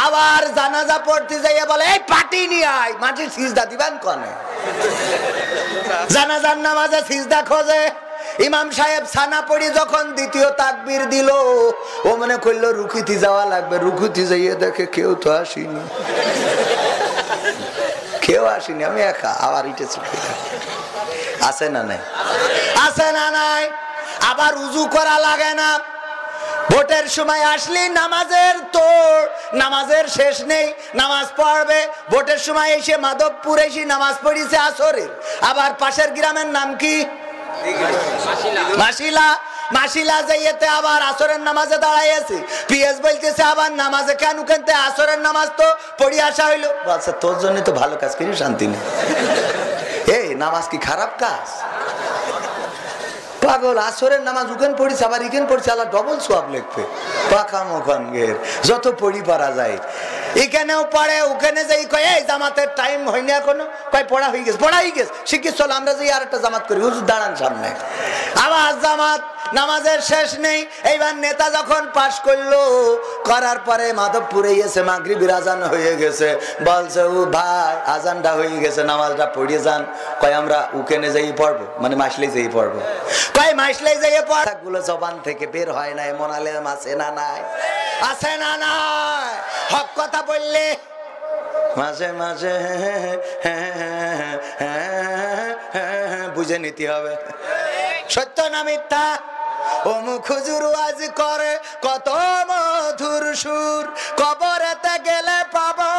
আবার জানাজা পড়তে যাইয়া বলে এই পাটি নিয়ে আয়, মাঝে সিজদা দিবেন কনে? জানাজার নামাজে সিজদা খোঁজে। ইমাম সাহেব সানা পড়ি যখন দ্বিতীয় তাকবীর দিল, ও মনে করলো রুকুতে যাওয়া লাগবে, রুকুতে যাইয়ে দেখে কেউ তো আসেনি, কেউ আসেনি, আমি একা। আবার ইটেছি, আছে না নাই? আছে না নাই? আবার উজু করা লাগে না। ভোটের সময় আসলি নামাজের তোর, নামাজের শেষ নেই, নামাজ পড়বে। ভোটের সময় এসে মাধবপুর এসে নামাজ পড়িছে আসরের। আবার পাশের গ্রামের নাম কি? মাসিলা। মাসিলা যাইতে আবার আসরের নামাজে দাঁড়াইছে। পিএস বলতেছে আবার নামাজে কেন কেনতে? আসরের নামাজ তো পড়ি আসা হইলো। আচ্ছা, তোর জন্য তো ভালো কাজ করি, শান্তি নেই। এই নামাজ কি খারাপ কাজ? পাগল, আসরের নামাজ উকেন পড়িস আবার ইকেন পড়িস, আল্লাহ ডবল সওয়াব লিখবে। পাকা মুখান গের যত পড়ি পারা যায়, এখানেও পড়ে ওখানে যাই কয় এই জামাতের টাইম হয়নি এখনো, কয় পড়া হয়ে গেছে, পড়া হয়ে গেছে, শিখিস চল আমরা যাই আর একটা জামাত করি। হুজুর দাঁড়ান সামনে, আবার জামাত, নামাজের শেষ নেই। এইবার নেতা যখন পাশ করলো, করার পরে মাধবপুরে এসে মাগরিবের আজান হয়ে গেছে, বলছে ও ভাই আজানটা হয়ে গেছে, নামাজটা পড়িয়ে যান। কয় আমরা উকেনে যাই পড়বো, মানে মাসলে যাই পড়বো। কয় মাসলে যাই পড়া গুলো জবান থেকে বের হয় না, এমন আলেম আছে না নাই? আছে না নাই? হক কথা বললে মাঝে মাঝে বুঝে নিতে হবে সত্য না মিথ্যা। অমুক হুজুর ওয়াজ করে কত মধুর সুর, কবরেতে গেলে পাবো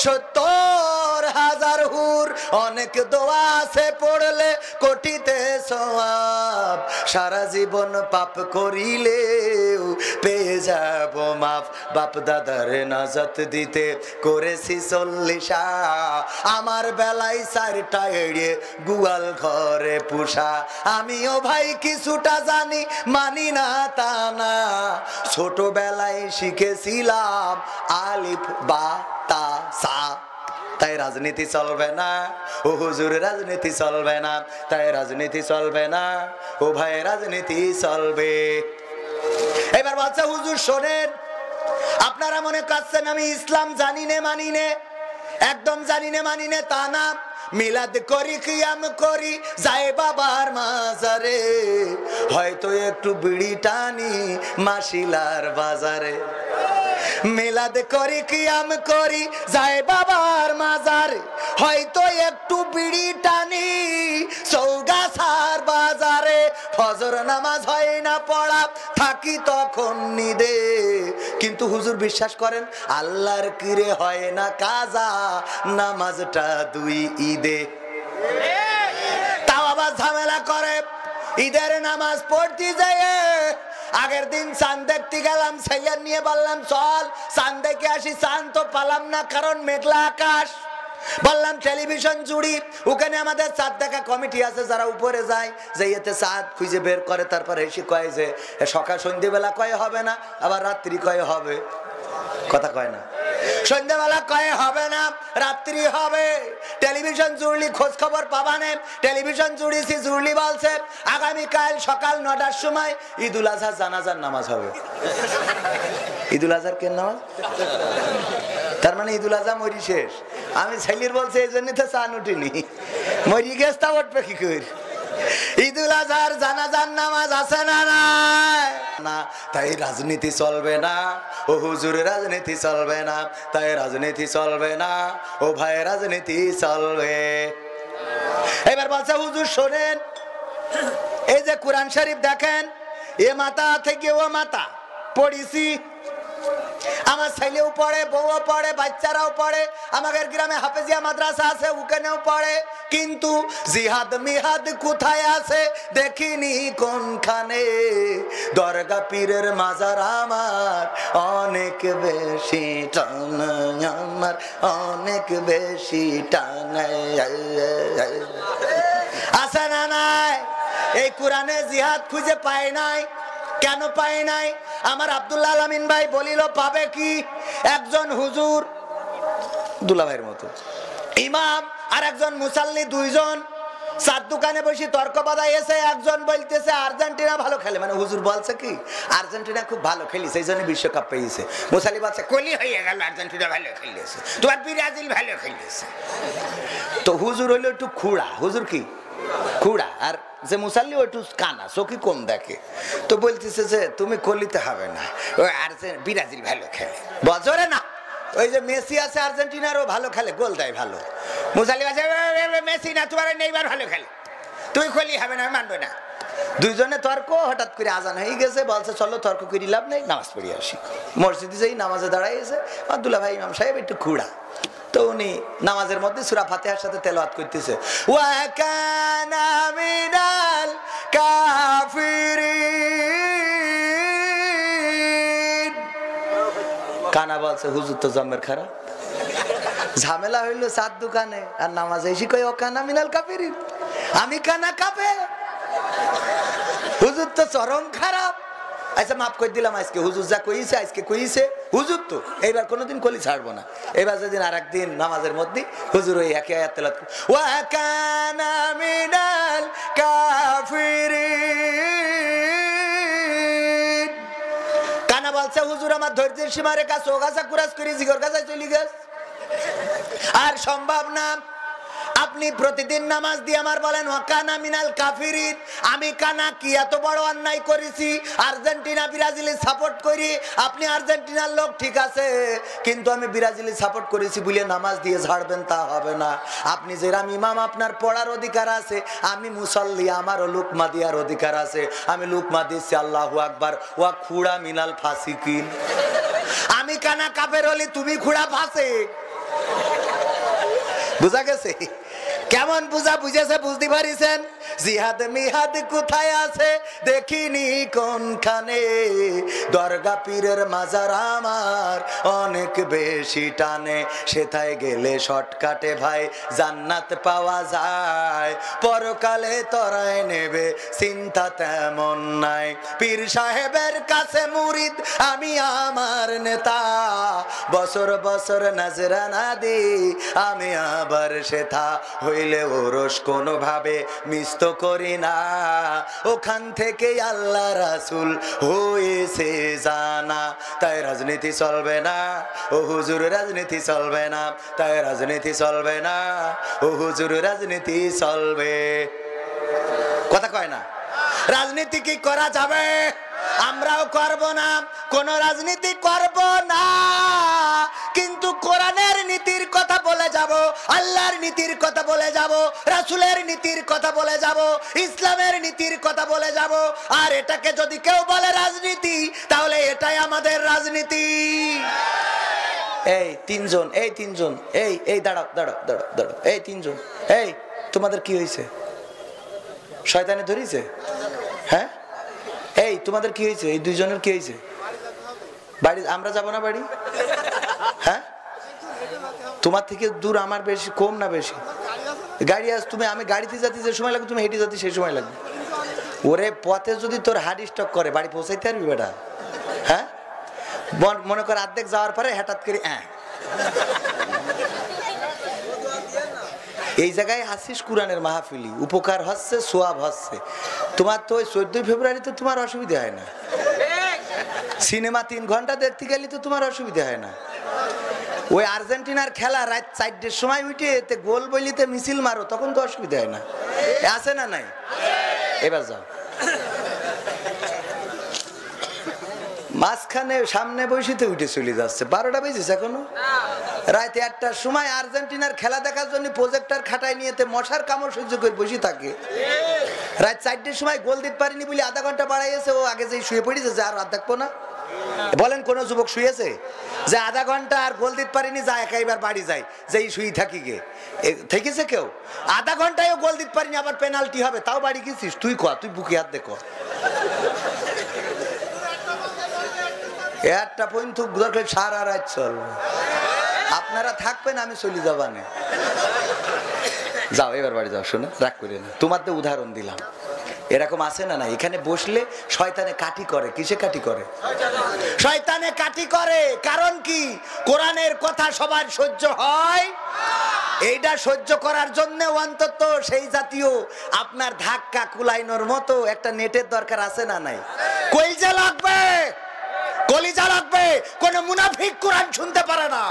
৭০,০০০ হুর। অনেক দোয়া আছে পড়লে কোটিতে সওয়াব, সারা জীবন পাপ করিলেও পেয়ে যাব মাফ। বাপ দাদার নাজাত দিতে করেছি ৪০। আমার বেলায় ৪টা এড়িয়ে গুয়াল ঘরে পুষা। আমিও ভাই কিছুটা জানি, মানি না তা না। ছোটবেলায় শিখেছিলাম আলিফ বা তা সা। তাই রাজনীতি চলবে না ও হুজুর, রাজনীতি চলবে না, তাই রাজনীতি চলবে না ও ভাই, রাজনীতি চলবে। এবার বলছে হুজুর শোনেন, আপনারা মনে করছেন আমি ইসলাম জানি নে মানি নে, একদম জানি নে মানি নে তা না। মিলাদ করি, কিয়াম করি, যাই বাবার মাজারে, হয়তো একটু বিড়ি টানি মাসিলার বাজারে। মিলাদ করি, কিয়াম করি, যাই বাবার মাজারে, হয়তো একটু বিড়ি টানি চৌগাছার বাজারে। ফজর নামাজ হয় না পড়া, থাকি তখন নিদে। কিন্তু হুজুর বিশ্বাস করেন আল্লাহর কিরে হয় না কাজা, নামাজটা ২ ঈদে। তাও আবার ঝামেলা করে। ঈদের নামাজ পড়তে যায়, আগের দিন চাঁদ দেখতে গেলাম, ছেলে নিয়ে বললাম চল চাঁদ দেখে আসি। চাঁদ তো পালাম না, কারণ মেঘলা আকাশ। বললাম টেলিভিশন জুড়ি, ওখানে আমাদের চাঁদ দেখা কমিটি আছে, যারা উপরে যায়, যে এতে চাঁদ খুঁজে বের করে, তারপরে এসে কয় যে সকাল সন্ধ্যেবেলা কয়ে হবে না, আবার রাত্রি কয়ে হবে। কথা কয় না, সন্ধ্যাবেলা কয়ে হবে না, রাত্রি হবে। টেলিভিশন জুড়লি খোঁজ খবর পাবানে, টেলিভিশন জুড়িছি, জুড়লি বলছে আগামীকাল সকাল ৯টার সময় ঈদুল আজহা জানাজার নামাজ হবে। ঈদুল আজহার কেন নামাজ? তার মানে ঈদুল আজহা মরি শেষ। আমি ছেলির বলছে এই জন্য তো চান উঠিনি, মরি গেছ তা উঠবে কি করে? ঈদুল আজহার জানাজার নামাজ আছে না না? তাই রাজনীতি চলবে না ও হুজুর, রাজনীতি চলবে না, তাই রাজনীতি চলবে না ও ভাই, রাজনীতি চলবে। এবার বলছে হুজুর শোনেন, এই যে কোরআন শরীফ দেখেন, এ মাথা থেকে ও মাথা পড়িছি, আমার ছেলেও পড়ে, বউও পড়ে, বাচ্চারাও পড়ে, আমাদের গ্রামে হাফেজিয়া মাদ্রাসা আছে, ওখানেও পড়ে। কিন্তু জিহাদ মিহাদ কোথায় আছে দেখিনি কোনখানে। দরগা পীরের মাজার আমার অনেক বেশি টানে, আমার অনেক বেশি টানে। আছে না নাই? এই কোরআনে জিহাদ খুঁজে পায় নাই। কেন পায় নাই? আমার আব্দুল্লাহ আমিন ভাই বলিল পাবে কি? একজন হুজুর দুলাভাইয়ের মতো ইমাম আর একজন মুসাল্লি, 2 জন চার দোকানে বসে তর্ক বাঁধাইছে, একজন বলতেছে আর্জেন্টিনা ভালো খেলে, মানে হুজুর বলছে কি আর্জেন্টিনা খুব ভালো খেলিছে এই জন্য বিশ্বকাপ পেয়েছে। মুসালি বলছে কলি হয়ে গেল আর্জেন্টিনা ভালো খেলেছে, তোমার ব্রাজিল ভালো খেলেছে। তো হুজুর হইলো একটু খুড়া, হুজুর কি খুড়া, আর যে মুসাল্লি ও একটু কানা, চোখি কম দেখে। তো বলতেছে যে তুমি কলিতে হবে না, ওই ব্রাজিল ভালো খেলে। বছরে না ওই যে মেসি আছে আর্জেন্টিনার, ও ভালো খেলে, গোল দেয় ভালো। মুসাল্লি বলছে মেসি না, তোমার নেইমার ভালো খেলে, তুই কলি হবে না, মানবে না। দুইজনে তর্ক, হঠাৎ করে আজান হয়ে গেছে, বলছে চলো তর্ক করি লাভ নেই, নামাজ পড়ি আসি। মসজিদে যেই নামাজে দাঁড়াইছে আব্দুল্লাহ ভাই ইমাম সাহেব একটু খুড়া, তো উনি নামাজের মধ্যে সূরা ফাতিহার সাথে তেলাওয়াত করতেছে, ওয়া কানা মিনাল কাফিরিন। কানা বলছে হুজুর তো জম্মের খারাপ, ঝামেলা হইলো চার দোকানে আর নামাজে এসে কই ও কানা মিনাল কাফিরিন, আমি কানা কাফে, হুজুর তো চরম খারাপ। আচ্ছা মাফ করে দিলাম, আজকে হুজুর যা কইছে আজকে কইছে, হুজুর তো এইবার কোনোদিন কলি ছাড়বো না। এবার যেদিন আর একদিন নামাজের মধ্যে হুজুর ওই একই আয়াত তেলাওয়াত করে, ওয়া কানা মিনাল কাফিরিন। কানা বলছে হুজুর আমার ধৈর্যের সীমা রেখা, চোগাছা কুরাস করে জিগর গাছায় চলে গেছে, আর সম্ভব না। আপনি প্রতিদিন নামাজ দিয়ে আমার বলেন ওয়াকানা মিনাল কাফিরিন, আমি কানা কি এত বড় অন্যায় করেছি? আর্জেন্টিনা ব্রাজিলে সাপোর্ট করি, আপনি আর্জেন্টিনার লোক ঠিক আছে, কিন্তু আমি ব্রাজিলে সাপোর্ট করেছি বলে নামাজ দিয়ে ছাড়বেন তা হবে না। আপনি যেরাম ইমাম আপনার পড়ার অধিকার আছে, আমি মুসল্লি আমারও লুকমা দেওয়ার অধিকার আছে, আমি লুকমা দিচ্ছি আল্লাহু আকবার। ওয়া খুড়া মিনাল ফাসিকিন, আমি কানা কাফের হলি, তুমি খুড়া ফাসিক। বুঝা গেছে? কেমন বুঝা বুঝেছে বুঝতে পারিছেন? জিহাদ মিহাদ কোথায় আছে দেখিনি কোনখানে, দরগা পীরের মাজার আমার অনেক বেশি টানে, সেথায় গেলে শর্টকাটে ভাই জান্নাত পাওয়া যায়, পরকালে তরায় নেবে চিন্তা তেমন নাই। পীর সাহেবের কাছে মুরিদ আমি আমার নেতা, বছর বছর নাজরানা দিই আমি আবার সেথা, হইলে ওরস কোনো ভাবে মিস্ত করি না, ওখান থেকে আল্লাহ রাসূল হয়েছে জানা। তাই রাজনীতি চলবে না ও হুজুর, রাজনীতি চলবে না, তাই রাজনীতি চলবে না ও হুজুর, রাজনীতি চলবে। কথা কয় না? রাজনীতি কি করা যাবে? আমরাও করব না, কোন রাজনীতি করব না, কিন্তু কোরআনের নীতির কথা বলে যাব, আল্লাহর নীতির কথা বলে যাব, রাসূলের নীতির কথা বলে যাব, ইসলামের নীতির কথা বলে যাব। আর এটাকে যদি কেউ বলে রাজনীতি, তাহলে এটাই আমাদের রাজনীতি। এই তিনজন, এই তিনজন, এই দাঁড়াও দাঁড়াও দাঁড়াও দাঁড়াও, এই তিনজন, এই তোমাদের কি হয়েছে? শয়তানে ধরেছে? হ্যাঁ, এই তোমাদের কি হয়েছে? এই দুইজনের কি হয়েছে? বাড়ি আমরা যাব না বাড়ি? হ্যাঁ, তোমার থেকে দূর আমার বেশি কম না বেশি? গাড়ি আস, তুমি আমি গাড়িতে যাতে যে সময় লাগবে তুমি হেঁটে যাতে সেই সময় লাগবে। ওরে পথে যদি তোর হার্ট স্ট্রোক করে বাড়ি পৌঁছাইতে পারবি বেটা? হ্যাঁ, মনে কর অর্ধেক যাওয়ার পরে হঠাৎ করে এই জায়গায় হাসিস কুরআনের মাহফিলি, উপকার হচ্ছে, সোয়াব হচ্ছে। তোমার তো ওই 14 ফেব্রুয়ারিতে তোমার অসুবিধা হয় না, সিনেমা 3 ঘন্টা দেখতে গেলে তো তোমার অসুবিধা হয় না। ওই আর্জেন্টিনার খেলা রাত 4টার সময় উঠে এতে গোল বলিতে মিছিল মারো, তখন তো অসুবিধা হয় না। আছে না নাই? এবার যাও মাঝখানে সামনে বসিতে উঠে চলে যাচ্ছে, 12টা বেজেছে এখনো। রাত 1টার সময় আর্জেন্টিনার খেলা দেখার জন্য প্রজেক্টর খাটায় নিয়ে মশার কামড় সহ্য করে বসে থাকে। রাত 4টার সময় গোল দিতে পারিনি বলে আধা ঘন্টা বাড়াইছে, ও আগে যে শুয়ে পড়েছে যে আর রাত দেখবো না। বলেন কোন যুবক শুয়েছে যে আধা ঘন্টা আর গোল দিতে পারিনি, যা একাইবার বাড়ি যায়, যেই শুয়ে থাকি গে থেকেছে কেউ? আধা ঘন্টায়ও গোল দিতে পারিনি, আবার পেনাল্টি হবে, তাও বাড়ি গেছিস? তুই কর, তুই বুকে হাত দেখো। একটা পর্যন্ত দরকার সারা রাত চলবে, আপনারা থাকবেন আমি চলে যাবানে। যাও এবার বাড়ি যাও, শোনো রাগ করে না, তোমার তো উদাহরণ দিলাম। এরকম আছে না? না, এখানে বসলে শয়তানে কাটি করে। কিসে কাটি করে? শয়তানে কাটি করে। কারণ কি? কোরআনের কথা সবার সহ্য হয় এইটা সহ্য করার জন্য অন্তত সেই জাতীয় আপনার ধাক্কা কুলাইনোর মতো একটা নেটের দরকার আছে না নাই? কলিজা লাগবে, কলিজা লাগবে। কোন মুনাফিক কোরআন শুনতে পারে না।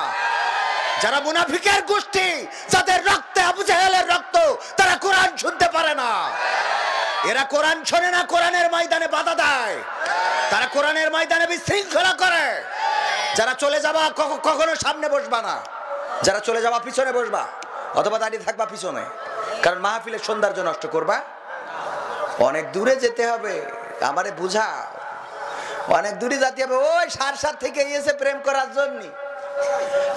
যারা মুনাফিকের গোষ্ঠী, যাদের রক্তে আবু জাহেলের রক্ত, তারা কোরআন শুনতে পারে না। এরা কোরআন শোনে না, কোরআনের ময়দানে বাধা দেয়, তারা কোরআনের ময়দানে বিশৃঙ্খলা করে। যারা চলে যাবা কখনো সামনে বসবা না, যারা চলে যাবা পিছনে বসবা, অথবা দাঁড়িয়ে থাকবা পিছনে, কারণ মাহফিলের সৌন্দর্য নষ্ট করবা। অনেক দূরে যেতে হবে, আমারে বুঝা, অনেক দূরে যেতে হবে। ওই সারসার থেকে এসে প্রেম করার জন্য।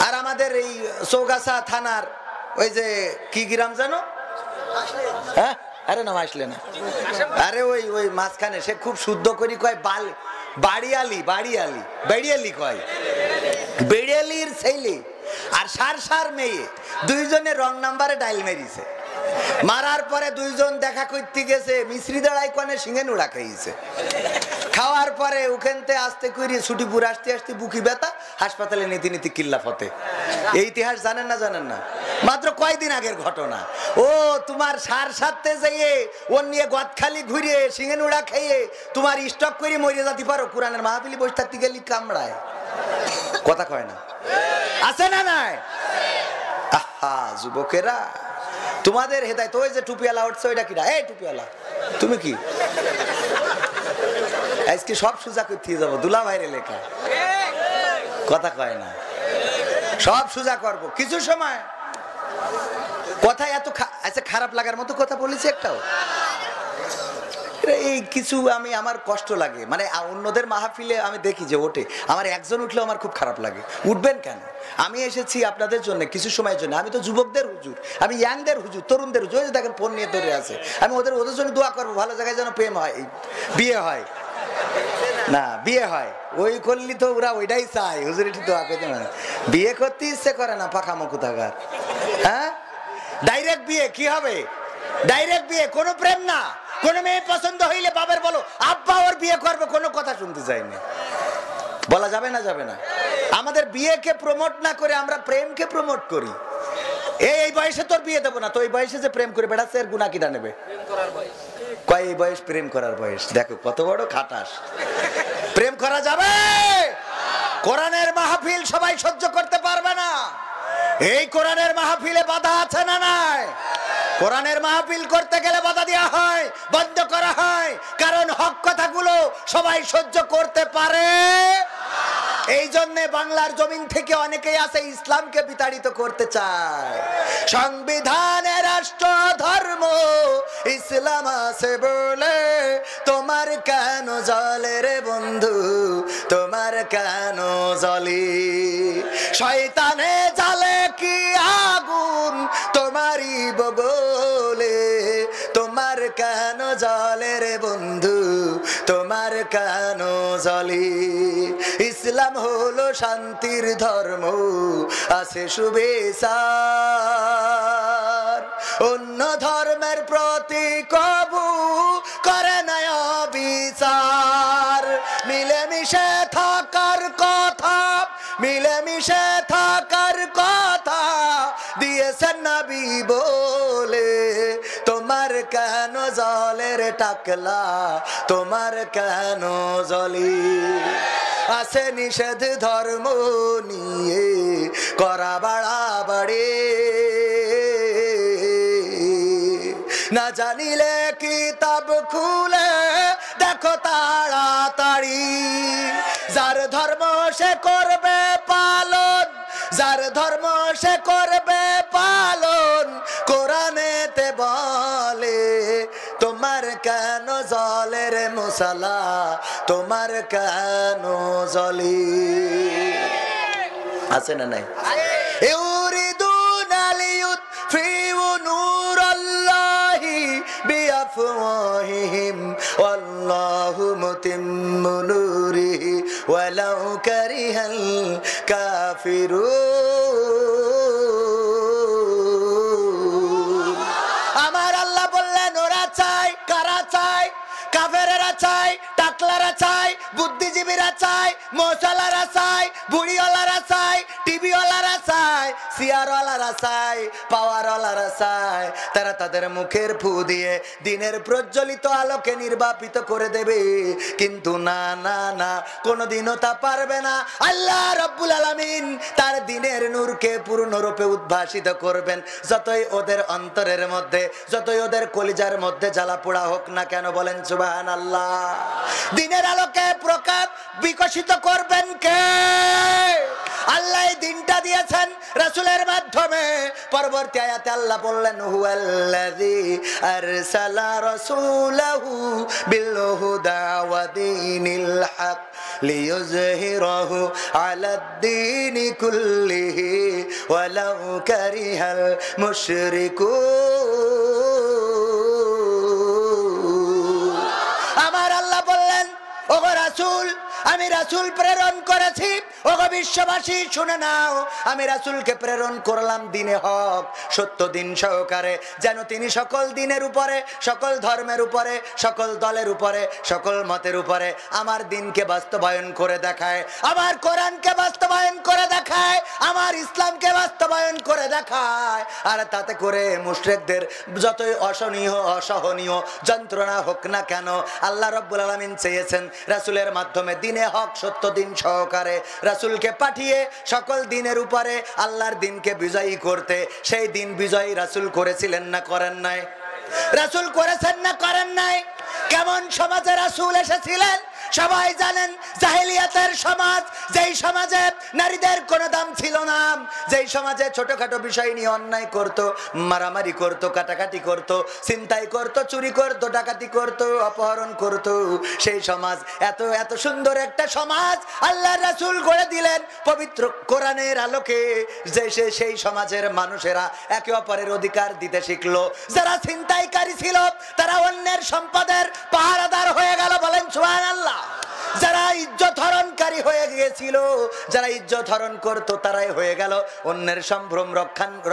আর আমাদের এই চৌগাছা থানার ওই যে কি গ্রাম জানো? হ্যাঁ, আরে নাম আসলে না, আরে ওই ওই মাঝখানে সে খুব শুদ্ধ করি কয় বাড়িয়ালি, বাড়িয়ালি, বেড়িয়ালি কয়, বেড়িয়ালির ছেলে আর সার মেয়ে দুইজনে রং নাম্বারে ডাইল মেরিছে। মারার পরে দুইজন দেখা করতে গেছে, মিশ্রি দাঁড়াই কনে সিংহে নুড়া খাইছে। খাওয়ার পরে ওখানতে আসতে করি ছুটিপুর আসতে আসতে বুকি ব্যথা, হাসপাতালে নীতি নীতি কিল্লা ফতে। এই ইতিহাস জানেন না? জানেন না? মাত্র কয়দিন আগের ঘটনা। ও তোমার সার সারতে যাইয়ে ওর নিয়ে গদখালি ঘুরিয়ে সিংহে নুড়া খাইয়ে তোমার স্টক করে মরে যেতে পারো। কোরআনের মাহফিলি বসে থাকতে গেলি কামড়ায়, কথা কয় না, আছে না নাই? আহা যুবকেরা, তোমাদের হেদায়েত। ওই যে টুপিওয়ালা উঠছে, ওইটা কিরা? এই টুপিওয়ালা তুমি কি আজকে সব সোজা করতে যাবো? দুলা ভাইরে লেখা, কথা কয় না, সব সোজা করবো। কিছু সময় কথা এত আচ্ছা খারাপ লাগার মতো কথা বলেছি একটাও? এই কিছু আমি আমার কষ্ট লাগে, মানে অন্যদের মাহফিলে আমি দেখি যে ওঠে, আমার একজন উঠলেও আমার খুব খারাপ লাগে। উঠবেন কেন? আমি এসেছি আপনাদের জন্য, কিছু সময়ের জন্য। আমি তো যুবকদের হুজুর, আমি ইয়াংদের হুজুর, তরুণদের হুজুর। দেখেন ফোন নিয়ে ধরে আছে, আমি ওদের জন্য দোয়া করবো, ভালো জায়গায় যেন প্রেম হয়, বিয়ে হয় না, বিয়ে হয়। ওই করলি তো ওরা ওইটাই চায়, হুজুর একটু দোয়া করতে। মানে বিয়ে করতে ইচ্ছে করে না, পাখা মুকুতাগার। হ্যাঁ, ডাইরেক্ট বিয়ে কি হবে? ডাইরেক্ট বিয়ে, কোনো প্রেম না। কোন মেয়ে পছন্দ হইলে বাবার বলো আব্বা ওর বিয়ে করবে, কোনো কথা শুনতে চাইনি। বলা যাবে না? যাবে না। আমাদের বিয়েকে প্রমোট না করে আমরা প্রেমকে প্রমোট করি। এই বয়সে তোর বিয়ে দেবো না, তো এই বয়সে যে প্রেম করে বেড়াচ্ছে এর গুণা কিটা নেবে? কয় এই বয়স প্রেম করার বয়স। দেখো কত বড় খাটাস। প্রেম করা যাবে? কোরআনের মাহফিল সবাই সহ্য করতে পারবে না। এই কোরআনের মাহফিলে বাধা আছে না নাই? কোরআনের মাহফিল করতে গেলে বাধা দেওয়া হয়, বন্ধ করা হয়, কারণ হক কথাগুলো সবাই সহ্য করতে পারে। এই জন্য বাংলার জমিন থেকে অনেকেই আছে ইসলামকে বিতাড়িত করতে চায়। সংবিধানে রাষ্ট্র ধর্ম ইসলাম আছে বলে তোমার কেন জ্বলে রে বন্ধু, তোমার কেন জ্বলি? শয়তানে জ্বালে কি আগুন তোমারই বগলে, তোমার কেন জ্বলে রে বন্ধু, তোমার কেন জ্বলি? ইসলাম হলো শান্তির ধর্ম, আছে সুবিচার, অন্য ধর্মের প্রতি কবু করে না বিচার। মিলেমিশে থাকার কথা, মিলেমিশে থাকার কথা দিয়েছেন নবী বলে, তোমার কেন জ্বলের টাকলা, তোমার কেন জ্বলি? আছে নিষেধ ধর্ম নিয়ে করা বাড়াবাড়ি, না জানিলে কিতাব খুলে দেখো তাড়াতাড়ি। যার ধর্ম সে করবে পালন, যার ধর্ম সে করবে পালন, কোরআনেতে বলে তোমার কেন জ্বলে রে মুসালা, তোমার কেন জ্বলি? আছে না নাই? ইউরিদুনা লিয়ুতফিউ নূরাল্লাহি বিআফওয়াহিহিম ওয়াল্লাহু মুতিম্মু নূরিহি ওয়ালাউ কারিহাল কাফিরুন। আমার আল্লাহ বললেন ওরা চাই, কারা চাই? কাফেরেরা চাই, টাকলারা চাই, বুদ্ধিজীবীরা মুরব্বীরা চায়, মশালারা চায়, বুড়িওয়ালারা চায়, টিভিওয়ালারা চায়, সিয়ারওয়ালারা চায়, পাওয়ারওয়ালারা চায়, তারা তাদের মুখের ফু দিয়ে দিনের প্রজ্বলিত আলোকে নির্বাপিত করে দেবে। কিন্তু না না না, কোনোদিনও তা পারবে না। আল্লাহ রাব্বুল আলামিন তার দিনের নূরকে পূর্ণরূপে উদ্ভাসিত করবেন, যতই ওদের অন্তরের মধ্যে, যতই ওদের কলিজার মধ্যে জ্বালা পোড়া হোক না কেন। বলেন সুবহানাল্লাহ। দিনের আলোকে প্রকাশ বিকশিত করবেন কে? আল্লাহ এই দিনটা দিয়েছেন রাসূলের মাধ্যমে। পরবর্তী আয়াতে আল্লাহ বললেন, হুয়াল্লাযী আরসালা রাসূলাহু বিল হুদা ওয়া দীনিল হক লিইয়ুযহিরাহু আলাদ-দীনি কুল্লিহি ওয়ালাউ কারিহাল মুশরিকুন। আমার আল্লাহ বললেন, ওগো রাসূল, আমি রাসূল প্রেরণ করেছি। ওগো বিশ্ববাসী শুনে নাও, আমি রাসূলকে প্রেরণ করলাম দিনে হক, সত্য দিন সহকারে, যেন তিনি সকল দিনের উপরে, সকল ধর্মের উপরে, সকল দলের উপরে, সকল মতের উপরে আমার দিনকে বাস্তবায়ন করে দেখায়, আমার কোরআনকে বাস্তবায়ন করে দেখায়, আমার ইসলামকে বাস্তবায়ন করে দেখায়। আর তাতে করে মুশরিকদের যতই অসহনীয় যন্ত্রণা হোক না কেন, আল্লাহ রাব্বুল আলামিন চেয়েছেন রাসূলের মাধ্যমে দিনে হক, সত্য দিন সহকারে রাসূলকে পাঠিয়ে সকল দিনের উপরে আল্লাহর দিনকে বিজয়ী করতে। সেই দিন বিজয়ী রাসূল করেছিলেন না করেন নাই? রাসূল করেছেন না করেন নাই? কেমন সমাজে রাসূল এসেছিলেন সবাই জানেন। জাহেলিয়াতের সমাজ, যেই সমাজে নারীদের কোনো দাম ছিল না, যেই সমাজে ছোটখাটো বিষয় নিয়ে অন্যায় করত, মারামারি করত, কাটাকাটি করত, ছিনতাই করত, চুরি করত, ডাকাতি করত, অপহরণ করত, সেই সমাজ, এত এত সুন্দর একটা সমাজ আল্লাহর রাসূল গড়ে দিলেন পবিত্র কোরআনের আলোকে। যে সেই সমাজের মানুষেরা একে অপরের অধিকার দিতে শিখলো। যারা ছিনতাইকারী ছিল তারা অন্যের সম্পদের পাহারাদার হয়ে গেল। বলেন সুবহানাল্লাহ। যারা ইজ্জত হরণকারী হয়ে গিয়েছিল, যারা ইজ্জত হরণ করত, তারাই হয়ে গেল অন্যের সম্ভ্রম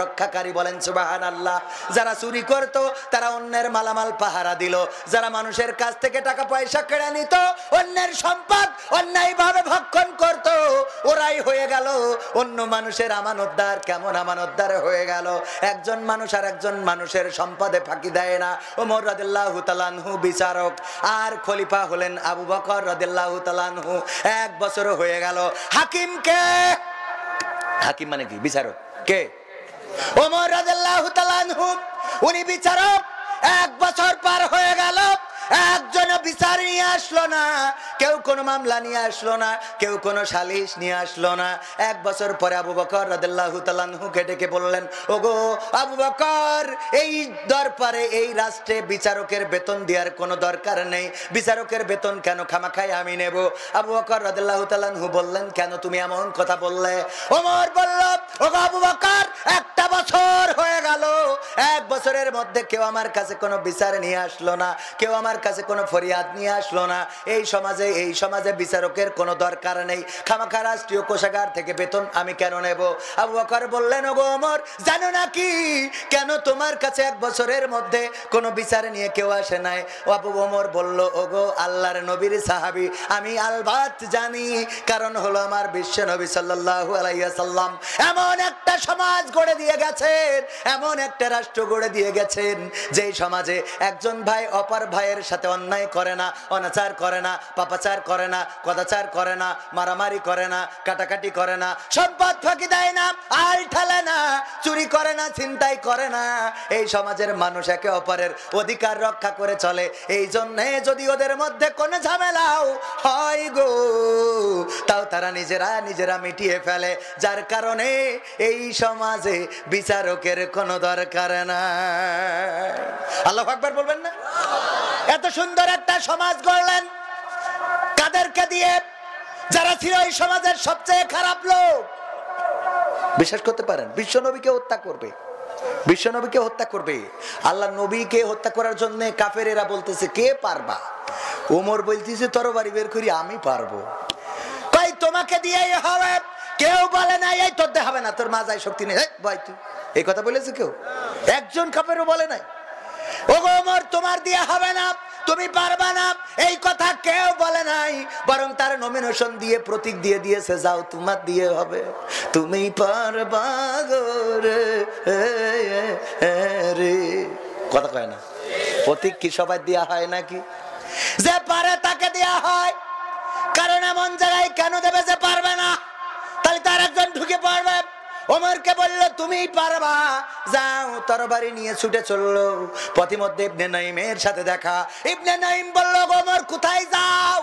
রক্ষাকারী। বলেন সুবহানাল্লাহ। যারা চুরি করত তারা অন্যের মালামাল পাহারা দিল। যারা মানুষের কাছ থেকে টাকা পয়সা কেড়ে নিত, অন্যের সম্পদ অন্যায়ভাবে ভক্ষণ করত, ওরাই হয়ে গেল অন্য মানুষের আমানতদার। কেমন আমানতদার হয়ে গেল? একজন মানুষ আর একজন মানুষের সম্পদে ফাঁকি দেয় না। ওমর রাদিয়াল্লাহু তাআলা আনহু বিচারক, আর খলিফা হলেন আবু বকর রাদিয়াল্লাহু তাআলা আনহু। 1 বছর হয়ে গেল। হাকিম কে? হাকিম মানে কি? বিচারক কে? ওমর রাদিয়াল্লাহু তাআলা আনহু, উনি বিচারক। 1 বছর পার হয়ে গেল, একজন বিচার নিয়ে আসলো না, কেউ কোনো মামলা নিয়ে আসলো না, কেউ কোনো সালিশ নিয়ে আসলো না। 1 বছর পরে আবু বকর রাদিয়াল্লাহু তাআলা আনহুকে ডেকে বললেন, ওগো আবু বকর, এই দরবারে, এই রাষ্ট্রে বিচারকের বেতন দেওয়ার কোনো দরকার নেই। বিচারকের বেতন কেন খামাখায় আমি নেব? আবু বকর রাদিয়াল্লাহু তাআলা আনহু বললেন, কেন তুমি এমন কথা বললে? ওমর বলল, ওগো আবু বকর, 1 বছর হয়ে গেল, 1 বছরের মধ্যে কেউ আমার কাছে কোনো বিচার নিয়ে আসলো না, কেউ আমার কাছে কোনো ফরিয়াদ নিয়ে আসলো না। এই সমাজে বিচারকের কোনো দরকার নেই। খামাখা রাষ্ট্রীয় কোষাগার থেকে বেতন আমি কেন নেব? আবু বকর বললেন, ওগো ওমর, জানো নাকি কেন তোমার কাছে 1 বছরের মধ্যে কোনো বিচার নিয়ে কেউ আসে নাই? আবু ওমর বলল, ওগো আল্লাহর নবীর সাহাবী, আমি আলবাত জানি। কারণ হলো আমার বিশ্ব নবী সাল্লাল্লাহু আলাইহি ওয়াসাল্লাম এমন একটা সমাজ গড়ে দিয়ে গেছেন, এমন একটা রাষ্ট্র গড়ে দিয়ে গেছেন, যেই সমাজে একজন ভাই অপর ভাইয়ের সাথে অন্যায় করে না, অনাচার করে না, পাপাচার করে না, কদাচার করে না, মারামারি করে না, কাটাকাটি করে না, সম্পদ ফাঁকি দেয় না, আল ঠেলে না, চুরি করে না, ছিনতাই করে না। এই সমাজের মানুষ একে অপরের অধিকার রক্ষা করে চলে। এই জন্যে যদি ওদের মধ্যে কোনো ঝামেলাও হয় গো, তাও তারা নিজেরা মিটিয়ে ফেলে। যার কারণে এই সমাজে বিচারকের কোনো দরকার নাই। আল্লাহু আকবার বলবেন না? এত সুন্দর একটা সমাজ গড়লেন কাদেরকে দিয়ে? যারা ছিল এই সমাজের সবচেয়ে খারাপ লোক। বিশ্বাস করতে পারেন? বিশ্ব নবীকে হত্যা করবে, বিশ্ব নবীকে হত্যা করবে। আল্লাহ নবীকে হত্যা করার জন্য কাফেরেরা বলতেছে, কে পারবা? ওমর বলতেছে, তরবারি বের করি, আমি পারবো। কই তোমাকে দিয়েই হবে? কেউ বলে নাই এই তোর দিয়ে হবে না, তোর মাজায় শক্তি নেই, ভাই তুই এই কথা বলেছে কেউ? একজন কাফেরও বলে নাই। ওগো ওমর, তোমার দিয়ে হবে না, তুমি পারবা না এই কথা কেউ বলে নাই, বরং তার নমিনেশন দিয়ে প্রতীক দিয়ে দিয়েছে, যাও তোমার দিয়ে হবে, তুমি পারবা গো রে। কথা কয় না? প্রতীক কি সবাই দেয়া হয় নাকি? যে পারে তাকে দেয়া হয়। কারণ এমন জায়গায় কেন দেবে যে পারবে না? তাহলে তার একজন ঢুকে পড়বে। ওমরকে বললো তুমি পারবা, যাও। তরবারি নিয়ে ছুটে চললো। পথিমধ্যে ইবনে নাইমের সাথে দেখা। ইবনে নাইম বলল, ওমর কোথায় যাও?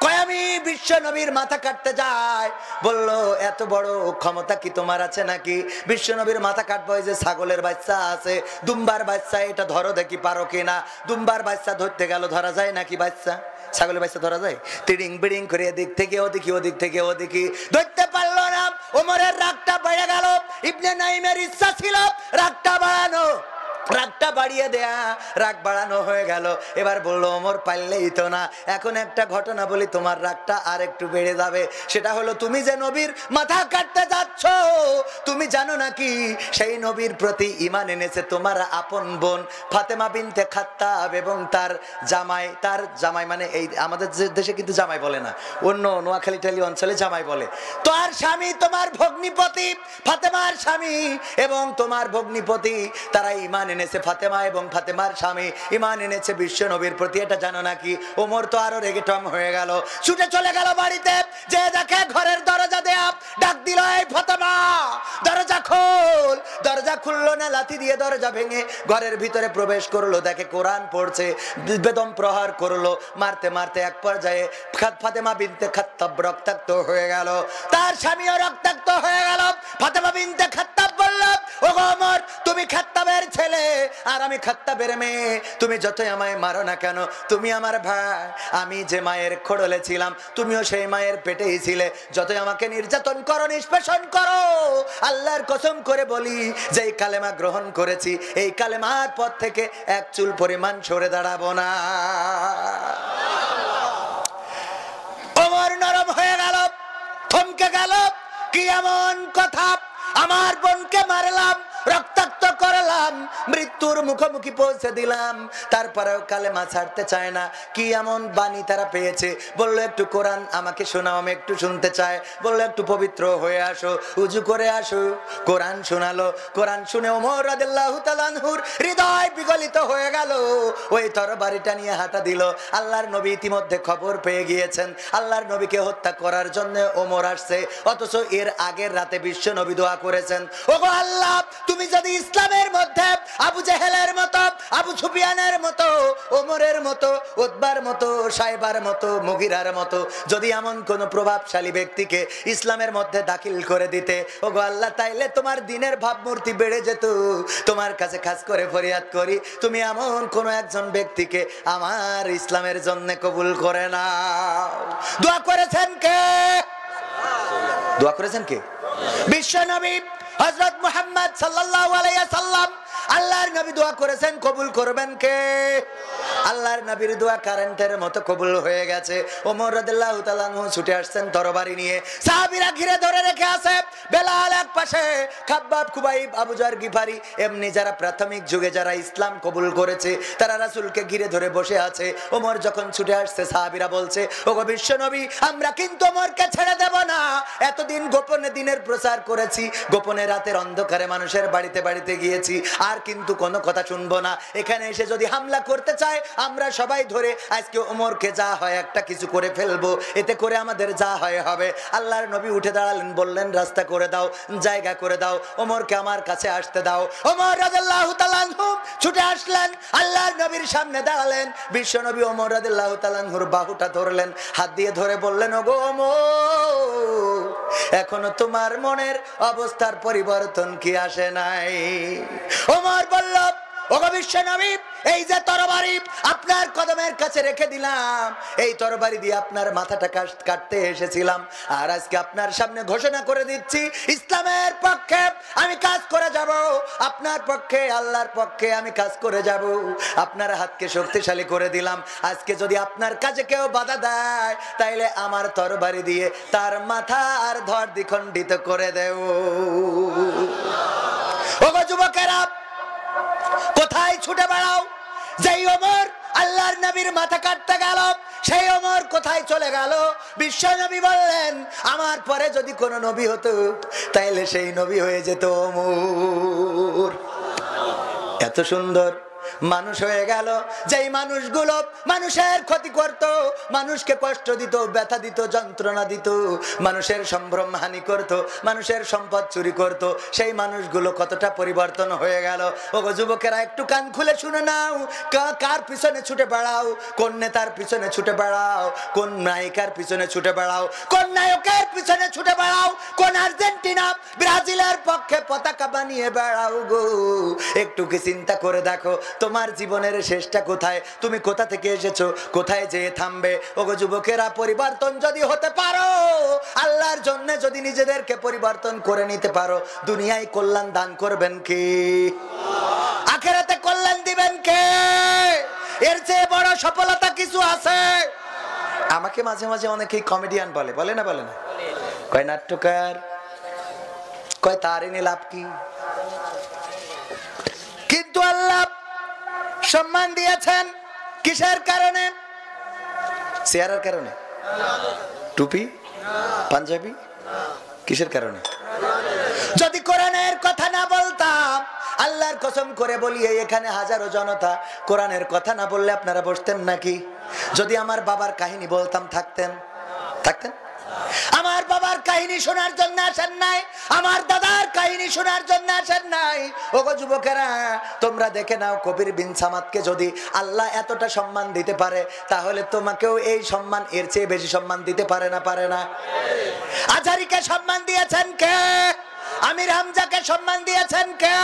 কয় আমি বিশ্ব নবীর মাথা কাটতে যাই। বলল এত বড় ক্ষমতা কি তোমার আছে নাকি? বিশ্ব নবীর মাথা কাটবো? যে ছাগলের বাচ্চা আছে, দুম্বার বাচ্চা, এটা ধরো দেখি পারো কিনা। দুম্বার বাচ্চা ধরতে গেল, ধরা যায় নাকি? বাচ্চা ছাগলের বাচ্চা ধরা যায়? তিড়িং বিড়িং করে এদিক থেকে ওদিকে, ওদিক থেকে ওদিকে, ধরতে পারলো না। ওমরের রাগটা বেড়ে গেল। ইবনে নাইমের ইচ্ছা ছিল রাগটা বাড়ানো, রাগটা বাড়িয়ে দেয়া, রাগ বাড়ানো হয়ে গেল। এবার বললো ওমর পারলেই তো না। এখন একটা ঘটনা বলি, তোমার রাগটা আর একটু বেড়ে যাবে। সেটা হলো তুমি যে নবীর মাথা কাটতে যাচ্ছ, তুমি জানো নাকি সেই নবীর প্রতি ঈমান এনেছে তোমার আপন বোন ফাতেমা বিনতে খাত্তাব এবং তার জামাই। তার জামাই মানে এই আমাদের দেশে কিন্তু জামাই বলে না, অন্য নোয়াখালী টালি অঞ্চলে জামাই বলে। তোমার স্বামী, তোমার ভগ্নিপতি ফাতেমার স্বামী এবং তোমার ভগ্নিপতি, তারা ঈমান এনেছে। ফাতেমা এবং ফাতেমার স্বামী ঈমান এনেছে বিশ্ব নবীর প্রতি, এটা জানো নাকি? ওমর তো আরো রেগে টম হয়ে গেল, ছুটে চলে গেল বাড়িতে। যে দেখে ঘরের দরজা দেয়া, ডাক দিল এই ফাতেমা দরজা খোল। দরজা খুললো না, লাথি দিয়ে দরজা ভেঙে ঘরের ভিতরে প্রবেশ করলো। দেখে কোরআন পড়ছে, বেদম প্রহার করলো। মারতে মারতে এক পর্যায়ে ফাতেমা বিনতে খাত্তাব রক্তাক্ত হয়ে গেল, তার স্বামীও রক্তাক্ত হয়ে গেল। ফাতেমা বিনতে খাত্তাব বলল, ওগো ওমর, তুমি খাত্তাবের ছেলে আর আমি খাত্তাবের মেয়ে, তুমি যতই আমায় মারো না কেন, তুমি আমার ভাই। আমি যে মায়ের খোড়লে ছিলাম, তুমিও সেই মায়ের পেটেই ছিলে। যতই আমাকে নির্যাতন করো, নিষ্পেষণ করো, আল্লাহর কসম করে বলি যে এই কালেমা গ্রহণ করেছি, এই কালেমার পথ থেকে এক চুল পরিমাণ সরে দাঁড়াবো না। ওমর নরম হয়ে গেল, থমকে গেল। কি এমন কথা? আমার বোনকে মারলাম, রক্তাক্ত করলাম, মৃত্যুর মুখোমুখি পৌঁছে দিলাম, তারপরেও কালেমা ছাড়তে চায় না। কি এমন বাণী তারা পেয়েছে? বললো একটু কোরআন আমাকে শোনাও, আমি একটু শুনতে চাই। বললো একটু পবিত্র হয়ে আসো, উজু করে আসো। কোরআন শোনালো। কোরআন শুনে ওমর রাদিয়াল্লাহু তাআলা আনহুর হৃদয় বিগলিত হয়ে গেল। ওই তরবারিটা নিয়ে হাঁটা দিল। আল্লাহর নবী ইতিমধ্যে খবর পেয়ে গিয়েছেন, আল্লাহর নবীকে হত্যা করার জন্য ওমর আসছে। অথচ এর আগের রাতে বিশ্ব নবী দোয়া করেছেন, ওগো আল্লাহ, তুমি যদি ইসলামের মধ্যে আবু জেহেলের মতো, আবু সুফিয়ানের মতো, ওমরের মতো, উতবার মতো, সাইবার মতো, মুগিরার মতো যদি এমন কোন প্রভাবশালী ব্যক্তিকে ইসলামের মধ্যে দাখিল করে দিতে, ওগো আল্লাহ, তাইলে তোমার দিনের ভাবমূর্তি বেড়ে যেত। তোমার কাছে খাস করে ফরিয়াদ করি, তুমি এমন কোন একজন ব্যক্তিকে আমার ইসলামের জন্য কবুল করে নাও। দোয়া করেছেন কে? দোয়া করেছেন কে? বিশ্ব নবী হযরত মুহাম্মদ সাল্লাল্লাহু আলাইহি সাল্লাম। আল্লাহর নবী দোয়া করেছেন, কবুল করবেন কে? আল্লাহর নবীর দোয়া কারেন্টের মতো কবুল হয়ে গেছে। ওমর রাদিয়াল্লাহু তাআলা আনহু ছুটে আসছেন তরবারি নিয়ে, সাহাবীরা ঘিরে ধরে রেখে আছে। বেলাল এক পাশে, খাব্বাব, খুবাইব, আবু যর গিফারি, এমনি যারা প্রাথমিক যুগে যারা ইসলাম কবুল করেছে তারা রাসূলকে ঘিরে ধরে বসে আছে। ওমর যখন ছুটে আসছে, সাহাবীরা বলছে, ওগো বিশ্ব নবী, আমরা কিন্তু ওমরকে ছেড়ে দেব না। এতদিন গোপনে দিনের প্রচার করেছি, গোপনে রাতের অন্ধকারে মানুষের বাড়িতে বাড়িতে গিয়েছি, আর কিন্তু কোনো কথা শুনবো না। এখানে এসে যদি হামলা করতে চায়, আমরা সবাই ধরে আজকে ওমরকে যা হয় একটা কিছু করে ফেলবো, এতে করে আমাদের যা হয় হবে। আল্লাহর নবী উঠে দাঁড়ালেন, বললেন, রাস্তা করে দাও, জায়গা করে দাও, ওমরকে আমার কাছে আসতে দাও। ওমর রাদিয়াল্লাহু তাআলা আনহু ছুটে আসলেন, আল্লাহর নবীর সামনে দাঁড়ালেন। বিশ্ব নবী ওমর রাদিয়াল্লাহু তাআলা আনহুর বাহুটা ধরলেন, হাত দিয়ে ধরে বললেন, ওগো ওমর, এখনো তোমার মনের অবস্থার পরিবর্তন কি আসে নাই? ওমর বলল, ওগো বিশ্ব নবী, এই যে তরবারি আপনার কদমের কাছে রেখে দিলাম, এই তরবারি দিয়ে আপনার মাথাটা কাটতে এসেছিলাম, আর আজকে আপনার সামনে ঘোষণা করে দিচ্ছি, ইসলামের পক্ষে আমি কাজ করে যাব, আপনার পক্ষে, আল্লাহর পক্ষে আমি কাজ করে যাব। আপনার হাতকে শক্তিশালী করে দিলাম। আজকে যদি আপনার কাজে কেউ বাধা দেয়, তাইলে আমার তরবারি দিয়ে তার মাথা আর ধর দ্বিখণ্ডিত করে দেও। ওগো যুবকেরা, কোথায় ছুটে বেড়াও? যেই ওমর আল্লাহর নবীর মাথা কাটতে গেল, সেই ওমর কোথায় চলে গেল? বিশ্ব নবী বললেন, আমার পরে যদি কোন নবী হতো তাইলে সেই নবী হয়ে যেত ওমর। এত সুন্দর মানুষ হয়ে গেল, যেই মানুষগুলো মানুষের ক্ষতি করত, মানুষকে কষ্ট দিত, ব্যথা দিত, যন্ত্রণা দিত, মানুষের সম্ভ্রম হানি করত, মানুষের সম্পদ চুরি করত, সেই মানুষগুলো কতটা পরিবর্তন হয়ে গেল। ওগো যুবকেরা, একটু কান খুলে শুনে নাও। কার পিছনে ছুটে বেড়াও? কোন নেতার পিছনে ছুটে বেড়াও? কোন নায়িকার পিছনে ছুটে বেড়াও? কোন নায়কের পিছনে ছুটে বেড়াও? কোন আর্জেন্টিনা ব্রাজিলের পক্ষে পতাকা বানিয়ে বেড়াও গো? একটু কি চিন্তা করে দেখো, তোমার জীবনের শেষটা কোথায়? তুমি কোথা থেকে এসেছো, কোথায় যেয়ে থামবে? ওগো যুবকেরা, পরিবর্তন যদি হতে পারো, আল্লাহর জন্য যদি নিজেদেরকে পরিবর্তন করে নিতে পারো, দুনিয়ায় কল্যাণ দান করবেন কে? আখিরাতে কল্যাণ দিবেন কে? এর চেয়ে বড় সফলতা কিছু আছে? আমাকে মাঝে মাঝে অনেকেই কমেডিয়ান বলে, বলে না? বলে না? কয় নাট্যকার, কয় তার এনে লাভ কি? কিন্তু আল্লাহ সম্মান দিয়েছেন কিসের কারণে? চেহারার কারণে? টুপি, পাঞ্জাবি, কিসের কারণে? যদি কোরআনের কথা না বলতাম, আল্লাহর কসম করে বলি, এখানে হাজারো জনতা কোরআনের কথা না বললে আপনারা বসতেন নাকি? যদি আমার বাবার কাহিনী বলতাম, থাকতেন? আমার বাবার কাহিনী শোনার জন্য আসেন নাই, আমার দাদার কাহিনী শোনার জন্য আসেন নাই। ওগো যুবকেরা, তোমরা দেখে নাও, কবির বিন সামাদকে যদি আল্লাহ এতটা সম্মান দিতে পারে, তাহলে তোমাকেও এই সম্মান, এর চেয়ে বেশি সম্মান দিতে পারে না? পারে না? আজহারীকে সম্মান দিয়েছেন কে? আমির হামজাকে সম্মান দিয়েছেন কে?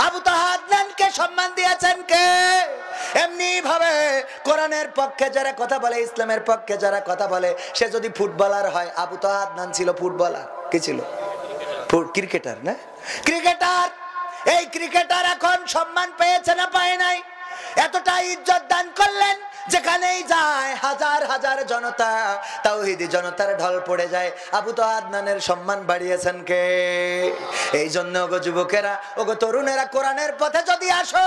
আবু তাহা আদনানকে সম্মান দিয়েছেন কে? এমনি ভাবে কোরআনের পক্ষে যারা কথা বলে, ইসলামের পক্ষে যারা কথা বলে, সে যদি ফুটবলার হয়, আবু তাহা আদনান ছিল ফুটবলার, কি ছিল? ক্রিকেটার না? ক্রিকেটার। এই ক্রিকেটার এখন সম্মান পেয়েছে না পায় নাই? এতটা ইজ্জত দান করলেন, যেখানেই যায় হাজার হাজার জনতা, তাওহীদি জনতার ঢল পড়ে যায়। আবু তাহা আদনানের সম্মান বাড়িয়েছেন কে? এই জন্য ওগো যুবকেরা, ওগো তরুণেরা, কোরআনের পথে যদি আসো,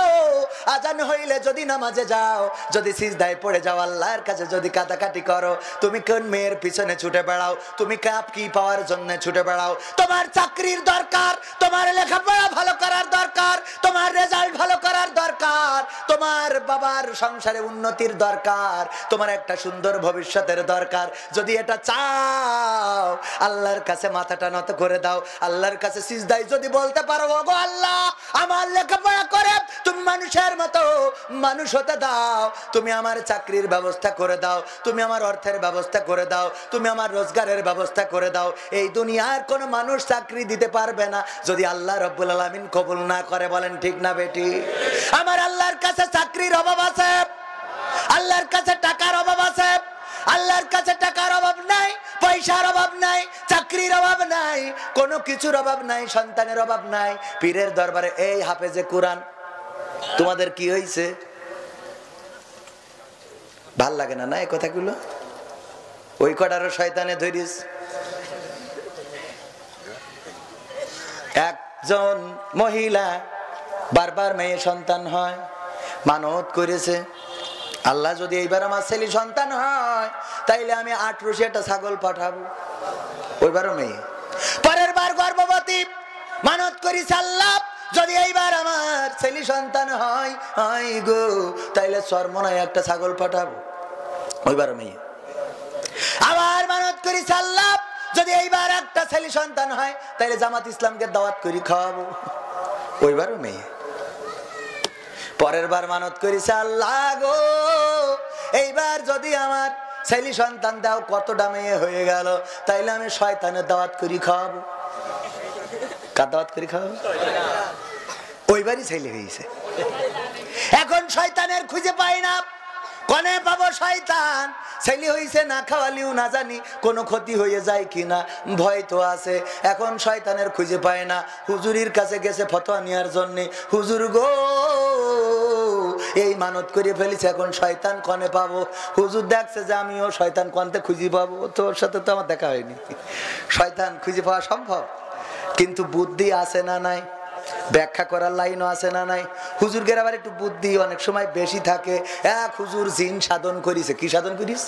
আজান হইলে যদি নামাজে যাও, যদি সিজদায় পড়ে যাও, আল্লাহর কাছে যদি কাটাকাটি করো, তুমি কোন মেয়ের পিছনে ছুটে বেড়াও? তুমি কাপ কি পাওয়ার জন্য ছুটে বেড়াও? তোমার চাকরির দরকার, তোমার লেখাপড়া ভালো করার দরকার, তোমার রেজাল্ট ভালো করার দরকার, তোমার বাবার সংসারে উন্নতির দরকার, তোমার একটা সুন্দর ভবিষ্যতের দরকার। যদি এটা চাও, আল্লাহর কাছে মাথাটা নত করে দাও, আল্লাহর কাছে সিজদায় যদি বলতে পারো, ওগো আল্লাহ, আমার লেখাপড়া করে তুমি মানুষের মতো মানুষ হতে দাও, তুমি আমার চাকরির ব্যবস্থা করে দাও, তুমি আমার অর্থের ব্যবস্থা করে দাও, তুমি আমার রোজগারের ব্যবস্থা করে দাও। এই দুনিয়ার কোন মানুষ চাকরি দিতে পারবে না যদি আল্লাহ রাব্বুল আলামিন কবুল না করে। বলেন ঠিক না বেটি? আমার আল্লাহর কাছে চাকরির অভাব আছে, আল্লাহর কাছে টাকার অভাব আছে, আল্লাহর কাছে টাকার অভাব নাই, পয়সার অভাব নাই, চাকরির অভাব নাই, কোনো কিছুর অভাব নাই, সন্তানের অভাব নাই। পীরের দরবারে এই হাফেজে কোরআন, তোমাদের কি হয়েছে? ভাল লাগে না? না এই কথাগুলো? ওই কটারও শয়তানে ধরিস। একজন মহিলা বারবার মেয়ে সন্তান হয়, মানত করেছে, আল্লাহ যদি এইবার আমার ছেলে সন্তান হয়, তাইলে আমি 8 রশি একটা ছাগল পাঠাবো। ওইবারও মেয়ে। পরের বার গর্ভবতী, মানত করেছে, আল্লাহ যদি এইবার আমার ছেলে সন্তান হয় গো, তাইলে চরমনায় একটা ছাগল পাঠাবো। ওইবারও মেয়ে। আবার মানত করেছে, আল্লাহ যদি এইবার একটা ছেলে সন্তান হয়, তাইলে জামাত ইসলামকে দাওয়াত করে খাওয়াবো। ওইবারও মেয়ে। পরের বার মানত করেছে, আল্লাহ গো, এইবার যদি আমার ছেলে সন্তান দাও, কতটা মেয়ে হয়ে গেল, তাইলে আমি শয়তানের দাওয়াত করি খাওয়াবো। কার দাওয়াত করি খাওয়াবো? ওইবারই ছেলে হয়েছে। এখন শয়তানের খুঁজে পাই না, কনে পাবো শয়তান? ছেলে হইছে, না খাওয়ালিও না জানি কোনো ক্ষতি হয়ে যায় কিনা, ভয় তো আছে। এখন শয়তানের খুঁজে পায় না, হুজুরির কাছে গেছে ফতোয়া নেওয়ার জন্য, হুজুর গো এই মানত করে ফেলেছে, এখন শয়তান কনে পাবো? হুজুর দেখছে যে আমিও শয়তান কনতে খুঁজে পাবো, তোর সাথে তো আমার দেখা হয়নি। শয়তান খুঁজে পাওয়া সম্ভব, কিন্তু বুদ্ধি আছে না নাই? ব্যাখ্যা করার লাইনও আছে না নাই? হুজুরদের আবার একটু বুদ্ধি অনেক সময় বেশি থাকে। এক হুজুর জিন সাধন করিছে। কি সাধন করিস?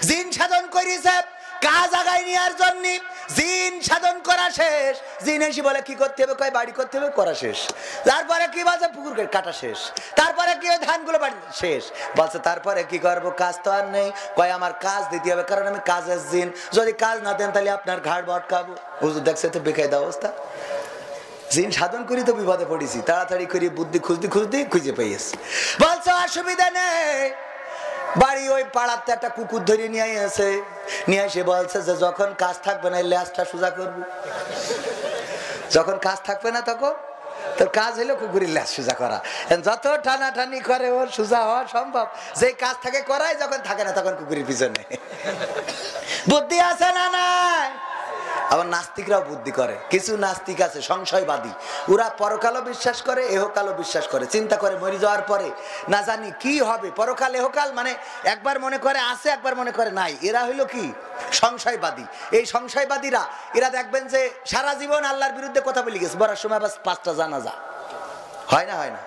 জিন সাধন করিছে কাজ আগায় নেওয়ার জন্য। জিন সাধন করা শেষ, জিন এসে বলে কি করতে হবে, কয় বাড়ি করতে হবে, করা শেষ। তারপরে কি বলছে, পুকুর কাটা শেষ। তারপরে কি ধানগুলো বাড়ি শেষ। বলছে তারপরে কি করবো, কাজ তো আর নেই। কয় আমার কাজ দিতে হবে, কারণ আমি কাজের জিন, যদি কাজ না দেন তাহলে আপনার ঘাড় বটকাবো। হুজুর দেখছে তো বেকায়দা অবস্থা। জিন সাধন করি তো বিপদে পড়েছি, তাড়াতাড়ি করে বুদ্ধি খুঁজে পেয়েছি। বলছে অসুবিধা নেই, বাড়ি ওই পাড়াতে একটা কুকুর ধরে নিয়ে এসে নিয়ে এসে বলছে যে যখন কাজ থাকবে না ল্যাজটা সোজা করবো, যখন কাজ থাকবে না তখন তোর কাজ হলো কুকুরের ল্যাজ সোজা করা। যত টানাটানি করে ওর সোজা হওয়া সম্ভব, যে কাজ থাকে করাই, যখন থাকে না তখন কুকুরের পিছনে। বুদ্ধি আছে না নাই? আবার নাস্তিকরাও বুদ্ধি করে। কিছু নাস্তিক আছে সংশয়বাদী, ওরা পরকালও বিশ্বাস করে, এহকালও বিশ্বাস করে। চিন্তা করে মরে যাওয়ার পরে না জানি কি হবে, পরকাল এহকাল, মানে একবার মনে করে আছে, একবার মনে করে নাই। এরা হইলো কি সংশয়বাদী। এই সংশয়বাদীরা এরা দেখবেন যে সারা জীবন আল্লাহর বিরুদ্ধে কথা বলে গেছে। বড়ার সময় আবার 5টা জানাজা হয় না, হয় না?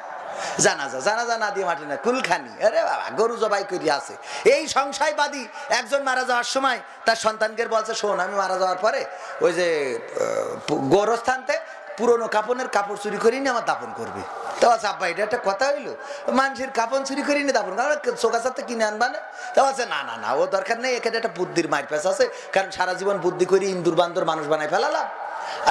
জানাজা না দিয়ে মাটি না কুলখানি, আরে বাবা গরু জবাই করে আছে। এই সংশয়বাদী একজন মারা যাওয়ার সময় তার সন্তানকে বলছে, শোন আমি মারা যাওয়ার পরে ওই যে গোরস্থানতে পুরনো কাপড় চুরি করে নিয়ে আমার দাপন করবে। তো আচ্ছা আব্বা এটা একটা কথা হইলো, মানুষের কাপড় চুরি করে নিয়ে দাপন চোখা সাথে কিনে আনবা না? তো আছে না না না, ও দরকার নেই, এখানে একটা বুদ্ধির মার পেঁচ আছে, কারণ সারা জীবন বুদ্ধি করি ইন্দুর বান্দর মানুষ বানাই ফেলালাম,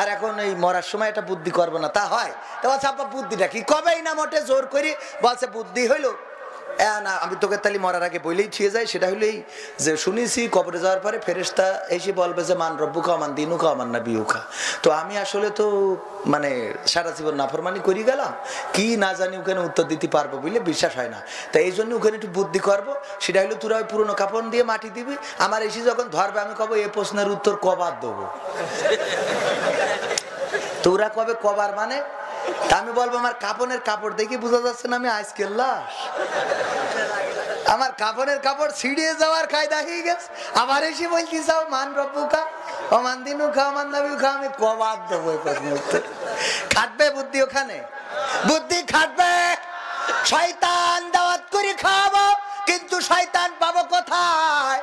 আর এখন এই মরার সময় একটা বুদ্ধি করবো না, তা হয়? তো বলছে আব্বা বুদ্ধিটা কি? কবেই না মোটে জোর করি বলছে বুদ্ধি হইলো না, আমি তোকে তাহলে মরার আগে বলেই ছুঁয়ে যাই। সেটা হইলেই যে শুনেছি কবরে যাওয়ার পরে ফেরেশতা এসে বলবে যে মান রব্বুকা মান দিনুকা মান নাবিয়ুকা। তো আমি আসলে তো মানে সারা জীবন নাফরমানি করি গেলাম, কি না জানি ওখানে উত্তর দিতে পারবো বলে বিশ্বাস হয় না। তাই এই জন্য ওখানে একটু বুদ্ধি করবো। সেটা হলো তোরা ওই পুরোনো কাপড় দিয়ে মাটি দিবি, আমার এসে যখন ধরবে আমি কব এই প্রশ্নের উত্তর কবার দেবো। তোরা কবে কবার মানে আমি বলবো আমার কাপড়ের কাপড় দেখে বোঝা যাচ্ছে না আমি আজকের লাশ। আমার কাপড়ের কাপড় ছিঁড়িয়ে যাওয়ার কায়দা হয়ে গেছে, আবার এসে বলতে চাও মান রব্বুকা অমান দিনুকা অমান নাবিয়ুকা। আমি কবার দেবো এই প্রশ্নের উত্তর? খাটবে বুদ্ধি ওখানে, বুদ্ধি খাটবে। শয়তান দাওয়াত করে খাওয়াবো, কিন্তু শয়তান পাবো কোথায়?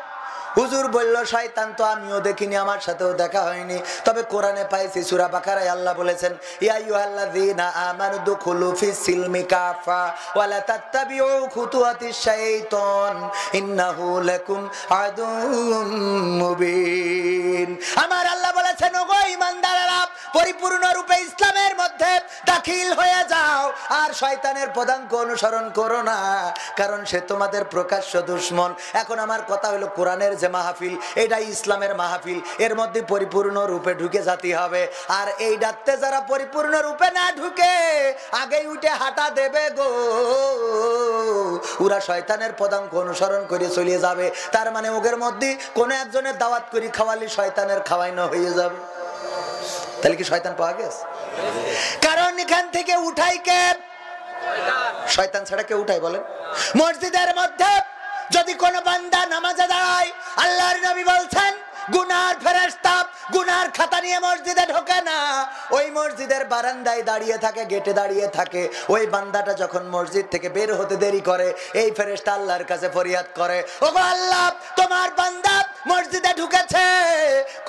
হুজুর বলল শয়তান তো আমিও দেখিনি, আমার সাথেও দেখা হয়নি, তবে কোরআনে পাইছি সূরা বাকারায় আল্লাহ বলেছেন ইয়া আইয়ুহাল্লাযীনা আমানু দুখুলু ফিস সিলমি কাফা ওয়া লা তাত্তাবিউ খুতুওয়াতিশ শাইতান ইন্নাহু লাকুম আদুউম মুবিন। আমার আল্লাহ বলেছেন ওগো ঈমানদারেরা, পরিপূর্ণ রূপে ইসলামের মধ্যে দাখিল হয়ে যাও, আর শয়তানের পদাঙ্ক অনুসরণ করো না, কারণ সে তোমাদের প্রকাশ্য দুশমন। এখন আমার কথা হলো কোরআনের যে মাহফিল, এটাই ইসলামের মাহফিল, এর মধ্যে পরিপূর্ণ রূপে ঢুকে যেতে হবে। আর এই ডাকতে যারা পরিপূর্ণ রূপে না ঢুকে আগেই উঠে হাঁটা দেবে গো, ওরা শয়তানের পদাঙ্ক অনুসরণ করে চলে যাবে। তার মানে ওদের মধ্যে কোন একজনের দাওয়াত করে খাওয়ালে শয়তানের খাওয়াইনো হয়ে যাবে। তাহলে কি শয়তান পাওয়া গেছে? কারণ এখান থেকে উঠাই কে? শয়তান ছাড়া কে উঠাই বলেন? মসজিদের মধ্যে যদি কোন বান্দা নামাজে দাঁড়ায়, আল্লাহর নবী বলছেন গুনার ফেরেশতা গুনার খাতা নিয়ে মসজিদে ঢোকে না, ওই মসজিদের বারান্দায় দাঁড়িয়ে থাকে, গেটে দাঁড়িয়ে থাকে। ওই বান্দাটা যখন মসজিদ থেকে বের হতে দেরি করে, এই ফেরেশতা আল্লাহর কাছে ফরিয়াদ করে, ওগো আল্লাহ তোমার বান্দা মসজিদে ঢুকেছে,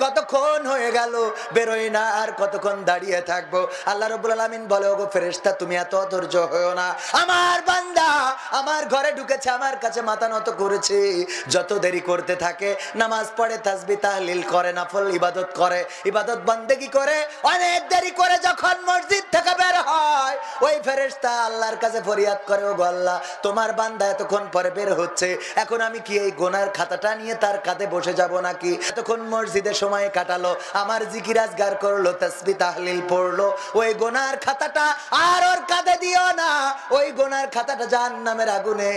কতক্ষণ হয়ে গেল বেরোয় না, আর কতক্ষণ দাঁড়িয়ে থাকবো? আল্লাহ রাব্বুল আলামিন বলে ওগো ফেরেশতা তুমি এত ধৈর্য হয়ো না, আমার বান্দা আমার ঘরে ঢুকেছে, আমার কাছে মাথা নত করেছে, যত দেরি করতে থাকে নামাজ পড়ে, তাসবিহ তাহলিল করে, নফল ইবাদত করে, ইবাদত বন্দেগী করে, অনেক দেরি করে যখন মসজিদ থেকে বের হয়, ওই ফেরেশতা আল্লাহর কাছে ফরিয়াদ করে ওগো আল্লাহ তোমার বান্দা এতক্ষণ পরে বের হচ্ছে, এখন আমি কি এই গুনার খাতাটা নিয়ে তার কাঁধে বসে যাব নাকি? এতক্ষণ মসজিদে সময় কাটালো, আমার জিকির আজগার করলো, তাসবিহ তাহলিল পড়লো, ওই গুনার খাতাটা আর ওর কাঁধে দিও না, ওই গুনার খাতাটা জাহান্নামের আগুনে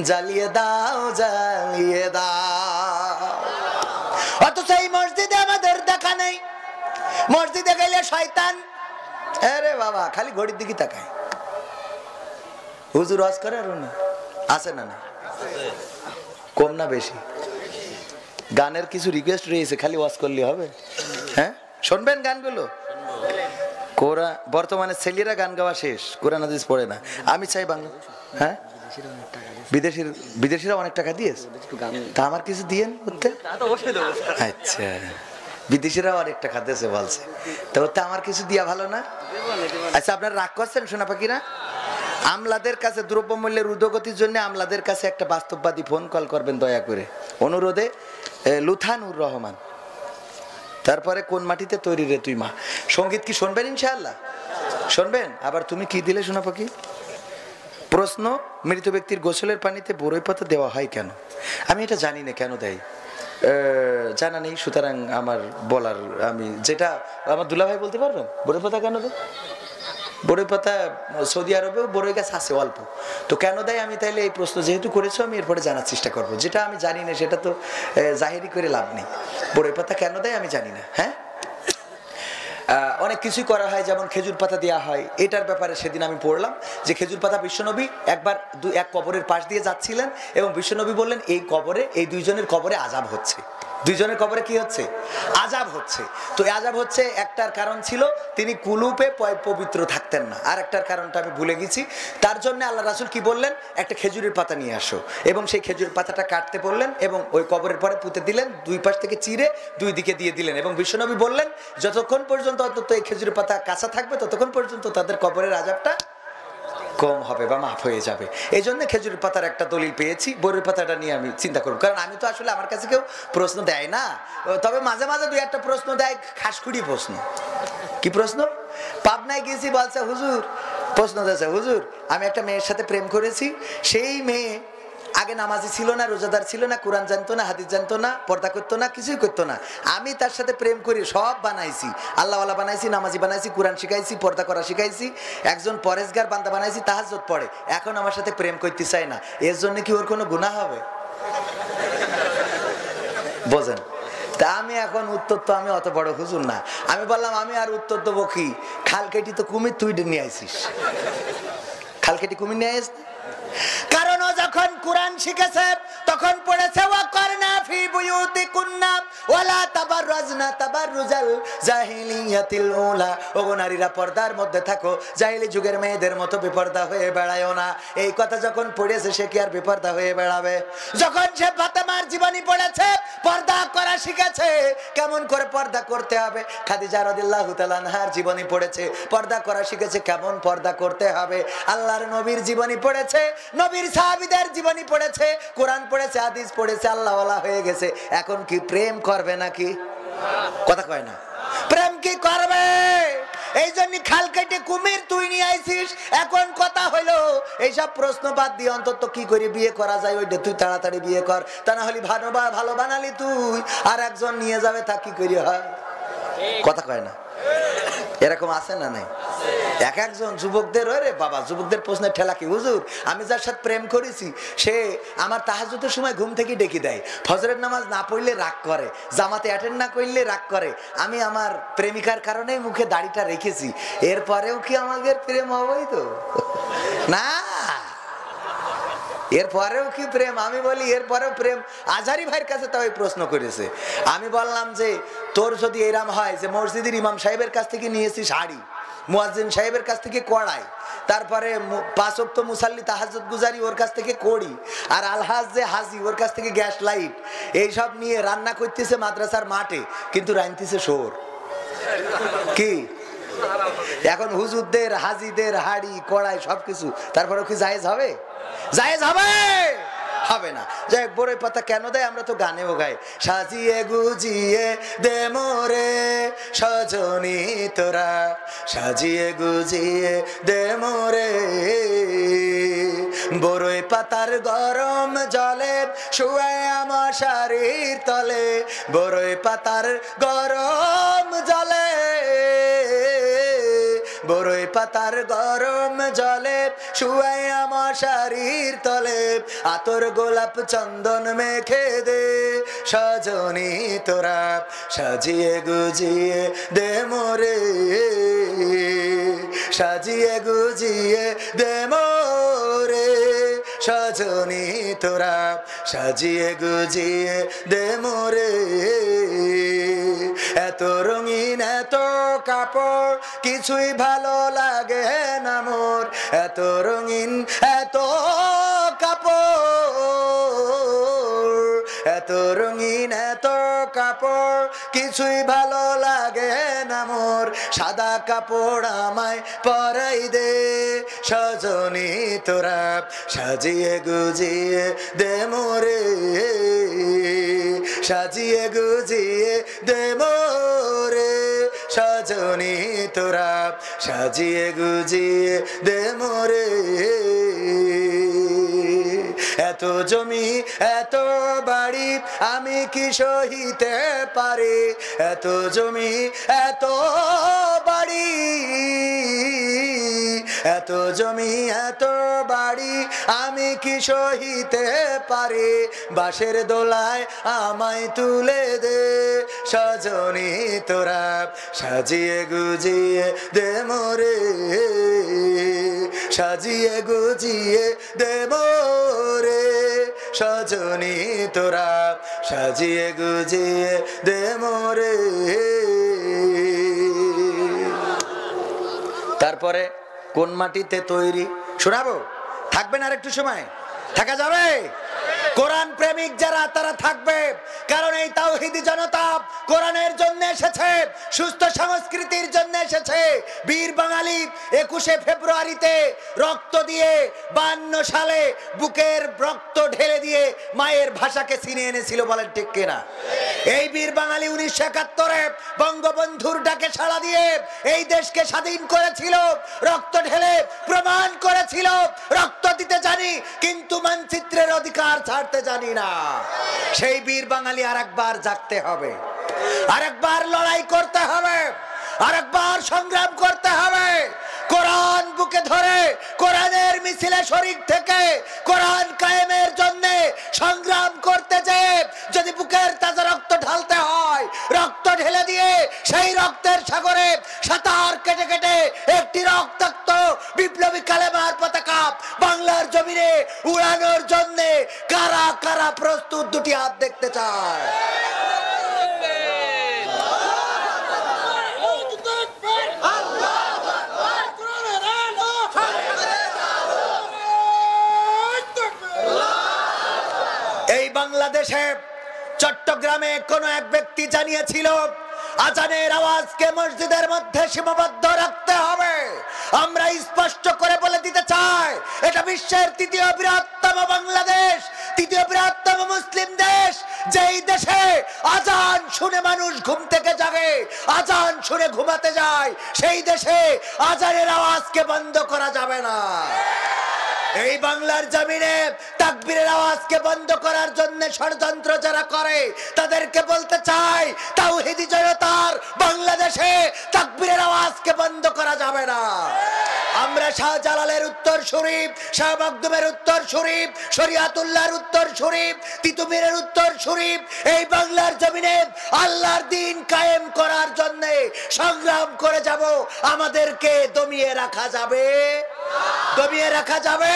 জ্বালিয়ে দাও, জ্বালিয়ে দাও। অথচ এই মসজিদে আমাদের দেখা নেই। মসজিদে গেলে শয়তান আরে বাবা খালি ঘড়ির দিকে তাকায়। হুজুর ওয়াজ করে আর উনি আছে না? না কম না বেশি? গানের কিছু রিকোয়েস্ট রয়েছে, খালি ওয়াজ করলে হবে? হ্যাঁ শুনবেন গানগুলো? কোরআন বর্তমানে ছেলেরা গান গাওয়া শেষ, কোরআন হাদিস পড়ে না। আমি চাই বাংলা। হ্যাঁ, বিদেশিরা অনেক টাকা দিয়েছে, তা আমার কিছু দিয়েন করতে। আচ্ছা, বিদেশিরা অনেক টাকা দিয়েছে বলছে, তো ওতে আমার কিছু দিয়া ভালো না? আচ্ছা, আপনারা রাগ করছেন সোনা পাখিরা? আমলাদের কাছে দ্রব্যমূল্যের ঊর্ধ্বগতির জন্য আমলাদের কাছে একটা বাস্তববাদী ফোন কল করবেন দয়া করে, অনুরোধে। লুথানুর রহমান। তারপরে কোন মাটিতে তৈরি রে তুই মা। সঙ্গীত কি শুনবেন? ইনশাআল্লাহ শুনবেন। আবার তুমি কি দিলে সোনা পাখি? প্রশ্ন, মৃত ব্যক্তির গোসলের পানিতে বরই পাতা দেওয়া হয় কেন? আমি এটা জানি না কেন দেয়, জানা নেই। সুতরাং আমার বলার, আমি যেটা আমার দুলাভাই বলতে পারবেন, বরই পাতা কেন দেয়? বরই পাতা সৌদি আরবেও বরই গাছ আছে অল্প, তো কেন দেয়? আমি তাইলে এই প্রশ্ন যেহেতু করেছো, আমি এরপরে জানার চেষ্টা করবো। যেটা আমি জানি না সেটা তো জাহিরি করে লাভ নেই। বরই পাতা কেন দেয় আমি জানি না। হ্যাঁ, অনেক কিছুই করা হয়, যেমন খেজুর পাতা দেওয়া হয়। এটার ব্যাপারে সেদিন আমি পড়লাম যে খেজুর পাতা বিশ্বনবী একবার এক কবরের পাশ দিয়ে যাচ্ছিলেন এবং বিশ্বনবী বললেন, এই কবরে, এই দুইজনের কবরে আযাব হচ্ছে। দুইজনের কবরে কি হচ্ছে? আযাব হচ্ছে। তো আযাব হচ্ছে, একটার কারণ ছিল তিনি কুলুপে পবিত্র থাকতেন না, আর একটার কারণটা আমি ভুলে গেছি। তার জন্য আল্লাহ রাসূল কি বললেন? একটা খেজুরের পাতা নিয়ে আসো, এবং সেই খেজুর পাতাটা কাটতে বললেন এবং ওই কবরের পরে পুঁতে দিলেন, দুই পাশ থেকে চিরে দুই দিকে দিয়ে দিলেন। এবং বিশ্বনবী বললেন, যতক্ষণ পর্যন্ত অন্তত এই খেজুরের পাতা কাঁচা থাকবে ততক্ষণ পর্যন্ত তাদের কবরের আযাবটা কম হবে বা মাফ হয়ে যাবে। এই জন্য খেজুরের পাতার একটা দলিল পেয়েছি, বরই পাতাটা নিয়ে আমি চিন্তা করব। কারণ আমি তো আসলে, আমার কাছে কেউ প্রশ্ন দেয় না, তবে মাঝে মাঝে দুই একটা প্রশ্ন দেয়, খাসখুড়ি প্রশ্ন। কি প্রশ্ন? পাবনায় গেছি, বলছে হুজুর, প্রশ্ন দিয়েছে, হুজুর আমি একটা মেয়ের সাথে প্রেম করেছি, সেই মেয়ে আগে নামাজি ছিল না, রোজাদার ছিল না, কোরআন জানতো না, হাদিস জানতো না, পর্দা করতো না, কিছুই করতো না। আমি তার সাথে প্রেম করি, সব বানাইছি, আল্লাহওয়ালা বানাইছি, নামাজি বানাইছি, কোরআন শিখাইছি, পর্দা করা শিখাইছি, একজন পরেশগার বান্দা বানাইছি, তাহাজ্জুদ পড়ে, এখন আমার সাথে প্রেম করতে চায় না। এর জন্য কি ওর কোনো গুনাহ হবে? বোঝেন? তা আমি এখন উত্তর তো, আমি অত বড় হুজুর না। আমি বললাম, আমি আর উত্তর দেবো কি? খালকেটি তো কুমির, তুই নিয়ে আইছিস। খালকেটি কুমির নিয়ে আইস, কারণ ও যখন কোরআন শিখেছে তখন পড়েছে, ওয়াকারনা ফি বুয়ুতিকুন্না ওয়ালা তাবাররাজনা তাবাররুজাল জাহিলিয়াতিল উলা। ওগো নারীরা, পর্দার মধ্যে থাকো, জাহিলি যুগের মেয়েদের মতো বেপর্দা হয়ে বেড়ায়ও না। এই কথা যখন পড়েছে, সে কি আর বেপর্দা হয়ে বেড়াবে? যখন সে ফাতেমার জীবনী পড়েছে, পর্দা করা শিখেছে, কেমন করে পর্দা করতে হবে। খাদিজা রাদিয়াল্লাহু তাআলা আনহার জীবনী পড়েছে, পর্দা করা শিখেছে, কেমন পর্দা করতে হবে। আল্লাহর নবীর জীবনী পড়েছে, নবীর সাহাবীদের জীবনী পড়েছে, কোরআন পড়েছে, হাদিস পড়েছে, আল্লাহওয়ালা হয়ে গেছে। এখন কি প্রেম করবে নাকি? কথা কয় না। প্রেম কি করবে? এই জন্য খাল কেটে কুমির তুই নিয়ে আইছিস। এখন কথা হইলো, এইসব প্রশ্ন বাদ দিয়ে অন্তত কি করে বিয়ে করা যায় ওইটা তুই তাড়াতাড়ি বিয়ে কর, তা না হলে ভালো বানালি তুই, আর একজন নিয়ে যাবে, তা কি করি হয়? কথা কয় না। এরকম আছে না নাই? এক একজন যুবকদের, ওরে বাবা, যুবকদের প্রশ্নের ঠেলা কি, হুজুর আমি যার সাথে প্রেম করেছি সে আমার তাহাজ্জুদের সময় ঘুম থেকে ডেকে দেয়, ফজরের নামাজ না পড়লে রাগ করে, জামাতে অ্যাটেন্ড না করলে রাগ করে, আমি আমার প্রেমিকার কারণে মুখে দাড়িটা রেখেছি, এরপরেও কি আমাদের প্রেম হবেই? তো না, এরপরেও কি প্রেম? আমি বলি এরপরেও প্রেম। আজহারি ভাইয়ের কাছে তো ওই প্রশ্ন করেছে। আমি বললাম যে তোর যদি এরম হয় যে মসজিদের ইমাম সাহেবের কাছ থেকে নিয়েছিস শাড়ি, মুয়াজ্জিন সাহেবের কাছ থেকে কড়াই, তারপরে 5 ওয়াক্ত মুসাল্লি তাহাজ্জুদ গুজারি ওর কাছ থেকে কড়ি, আর আলহাজ যে হাজি ওর কাছ থেকে গ্যাস লাইট, এইসব নিয়ে রান্না করতেছে মাদ্রাসার মাঠে, কিন্তু রাঁধতেছে শোর। কি এখন হুজুরদের, হাজিদের হাড়ি কড়াই সবকিছু, তারপরেও কি জায়েজ হবে? জায়েজ হবে? হবে না। যাই হোক, বরই পাতা কেন দেয় আমরা তো গানেও গাই, সাজিয়ে গুজিয়ে দে মোরে সজনী তোরা, সাজিয়ে গুজিয়ে দে মোরে, বরই পাতার গরম জলে শুয়ে আমার শাড়ির তলে, বরই পাতার গরম জলে, বরই পাতার গরম জলে শুয়ে আমার শাড়ির তলে, আতর গোলাপ চন্দন মেখে দে সজনী তোরা, সাজিয়ে গুজিয়ে দে মোরে, সাজিয়ে গুজিয়ে দে মোরে সজনী তোরা, সাজিয়ে গুজিয়ে দে মোরে। এত রঙিন এত কাপড় কিছুই ভালো লাগে না মোর এত রঙিন এত কাপড় এত রঙিন এত কাপড় কিছুই ভালো লাগে না মোর সাদা কাপড় আমায় পরাই দে সজনী তোরা সাজিয়ে গুজিয়ে দে মোরে সাজিয়ে গুজিয়ে দে মোরে সজনী তোরা সাজিয়ে গুজিয়ে দে মোরে এত জমি এত বাড়ি আমি কি সহিতে পারি এত জমি এত বাড়ি এত জমি এত বাড়ি আমি কি সহিতে পারি বাঁশের দোলায় আমায় তুলে দে সজনী তোরা সাজিয়ে গুজিয়ে দে মোরে সাজিয়ে গুজিয়ে দে মোরে সজনী তোরা সাজিয়ে গুজিয়ে দে মোরে তারপরে কোন মাটিতে তৈরি শোনাবো থাকবেন আর একটু সময় থাকা যাবে কোরআন প্রেমিক যারা তারা থাকবে কারণ এই তাওহীদি জনতা কোরআনের জন্য এসেছে সুস্থ সংস্কৃতির জন্য এসেছে বীর বাঙালি 21শে ফেব্রুয়ারিতে রক্ত দিয়ে 52 সালে বুকের রক্ত ঢেলে দিয়ে মায়ের ভাষাকে ছিনিয়ে এনেছিল বলেন ঠিক কিনা এই বীর বাঙালি 1971-এ বঙ্গবন্ধুর ডাকে সাড়া দিয়ে এই দেশকে স্বাধীন করেছিল রক্ত ঢেলে প্রমাণ করেছিল রক্ত দিতে জানি কিন্তু মানচিত্রের অধিকার ছাড়তে জানি না সেই বীর বাঙালি আরেকবার জাগতে হবে আরেকবার লড়াই করতে হবে আরেকবার সংগ্রাম করতে হবে কোরআন বুকে ধরে কোরআনের মিছিলে শরীক থেকে কোরআন কায়েমের জন্য সংগ্রাম করতে যেয়ে যদি বুকের তাজা রক্ত ঢালতে হয় রক্ত ঢেলে দিয়ে সেই রক্তের সাগরে সাঁতার কেটে কেটে একটি রক্তাক্ত বিপ্লবী কালেমার পতাকা বাংলার জমিনে উড়ানোর জন্য কারা কারা প্রস্তুত দুটি হাত দেখতে চায় বাংলাদেশে চট্টগ্রামে কোন এক ব্যক্তি জানিয়েছিল আজানের আওয়াজকে মসজিদের মধ্যে সীমাবদ্ধ রাখতে হবে আমরা স্পষ্ট করে বলে দিতে চাই এটা বিশ্বের তৃতীয় বৃহত্তম বাংলাদেশ তৃতীয় বৃহত্তম মুসলিম দেশ যেই দেশে আজান শুনে মানুষ ঘুম থেকে জাগে আজান শুনে ঘুমাতে যায় সেই দেশে আজানের আওয়াজকে বন্ধ করা যাবে না এই বাংলার জমিনে তাকবীরের আওয়াজকে বন্ধ করার জন্য ষড়যন্ত্র যারা করে তাদেরকে বলতে চাই তাওহীদি জনতার বাংলাদেশে তাকবীরের আওয়াজকে বন্ধ করা যাবে না আমরা শাহজালালের উত্তর শরীফ শাহ মখদুমের উত্তর শরীফ শরিয়াতুল্লাহর উত্তর শরীফ তিতুমিরের উত্তর শরীফ এই বাংলার জমিনে আল্লাহর দ্বীন কায়েম করার জন্য সংগ্রাম করে যাব আমাদেরকে দমিয়ে রাখা যাবে দমিয়ে রাখা যাবে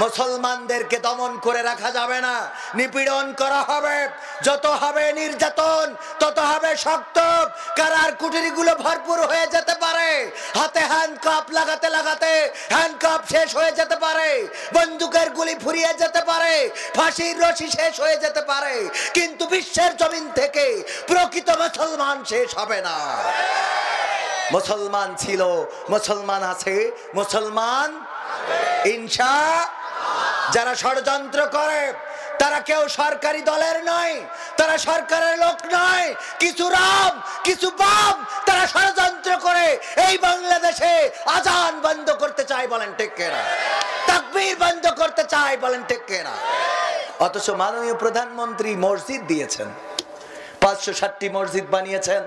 মুসলমানদেরকে দমন করে রাখা যাবে না নিপীড়ন করা হবে যত হবে নির্যাতন তত হবে শক্ত কারার কুঠুরিগুলো ভরপুর হয়ে যেতে পারে হাতে হ্যান্ডকাপ লাগাতে লাগাতে হ্যান্ডকাপ শেষ হয়ে যেতে পারে বন্দুকের গুলি ফুরিয়ে যেতে পারে ফাঁসির রশি শেষ হয়ে যেতে পারে কিন্তু বিশ্বের জমিন থেকে প্রকৃত মুসলমান শেষ হবে না মুসলমান ছিল মুসলমান আছে মুসলমান ইনশাআল্লাহ যারা ষড়যন্ত্র করে তারা কেউ সরকারি দলের নয় তারা সরকারের লোক নয় কিছু রাম কিছু বাম তারা ষড়যন্ত্র করে এই বাংলাদেশে আজান বন্ধ করতে চায় বলেন ঠিক কিনা তাকবীর বন্ধ করতে চায় বলেন ঠিক কিনা অথচ মাননীয় প্রধানমন্ত্রী মসজিদ দিয়েছেন 560টি মসজিদ বানিয়েছেন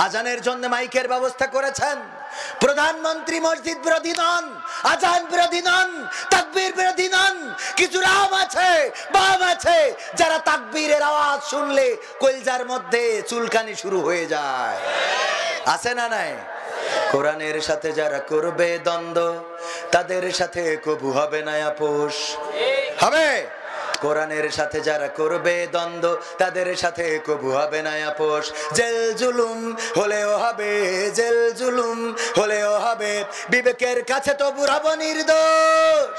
আজানের জন্য মাইকের ব্যবস্থা করেছেন প্রধানমন্ত্রী মসজিদ বিরোধী নন আজান বিরোধী নন তাকবীর বিরোধী নন কিছু রাম আছে বাম আছে যারা তাকবীরের আওয়াজ শুনলে কলজার মধ্যে চুলকানি শুরু হয়ে যায় আছে না নাই কোরআনের সাথে যারা করবে দ্বন্দ্ব তাদের সাথে কবু হবে না আপোষ হবে কোরআনের সাথে যারা করবে দ্বন্দ্ব তাদের সাথে কবু হবে না আপোষ। জেল জুলুম হলেও হবে, জেল জুলুম হলেও হবে, বিবেকের কাছে তবু রব নির্দোষ।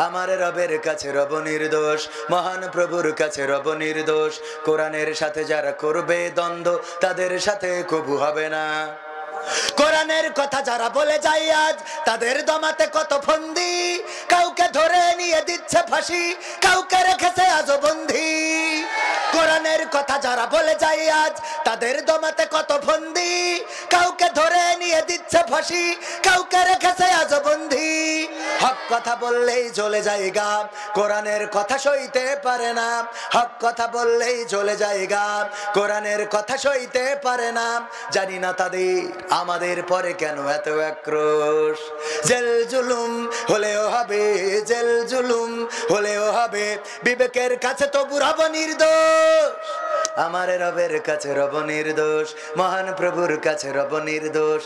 আমার রবের কাছে রব নির্দোষ, মহান প্রভুর কাছে রব নির্দোষ। কোরআনের সাথে যারা করবে দ্বন্দ্ব তাদের সাথে কবু হবে না। কোরআনের কথা যারা বলে যায় আজ তাদের দমাতে কত ফন্দি, কাউকে ধরে নিয়ে দিচ্ছে ফাঁসি, কাউকে রেখেছে আজও বন্দী। কোরআনের কথা যারা বলে যায় আজ তাদের দমাতে কত ফন্দি, কাউকে ধরে নিয়ে দিচ্ছে ফাঁসি, কাউকে রেখেছে আজও বন্দী। হক কথা বললেই জ্বলে যায় গা, কোরআনের কথা সইতে পারে না। হক কথা বললেই জ্বলে যায় গা, কোরআনের কথা সইতে পারে না। জানি না তাদের আমাদের পরে কেন এত আক্রোশ। জেল জুলুম হলেও হবে, জেল জুলুম হলেও হবে, বিবেকের কাছে তবু রব নির্দোষ। আমার রবের কাছে রব নির্দোষ, মহান প্রভুর কাছে রব নির্দোষ।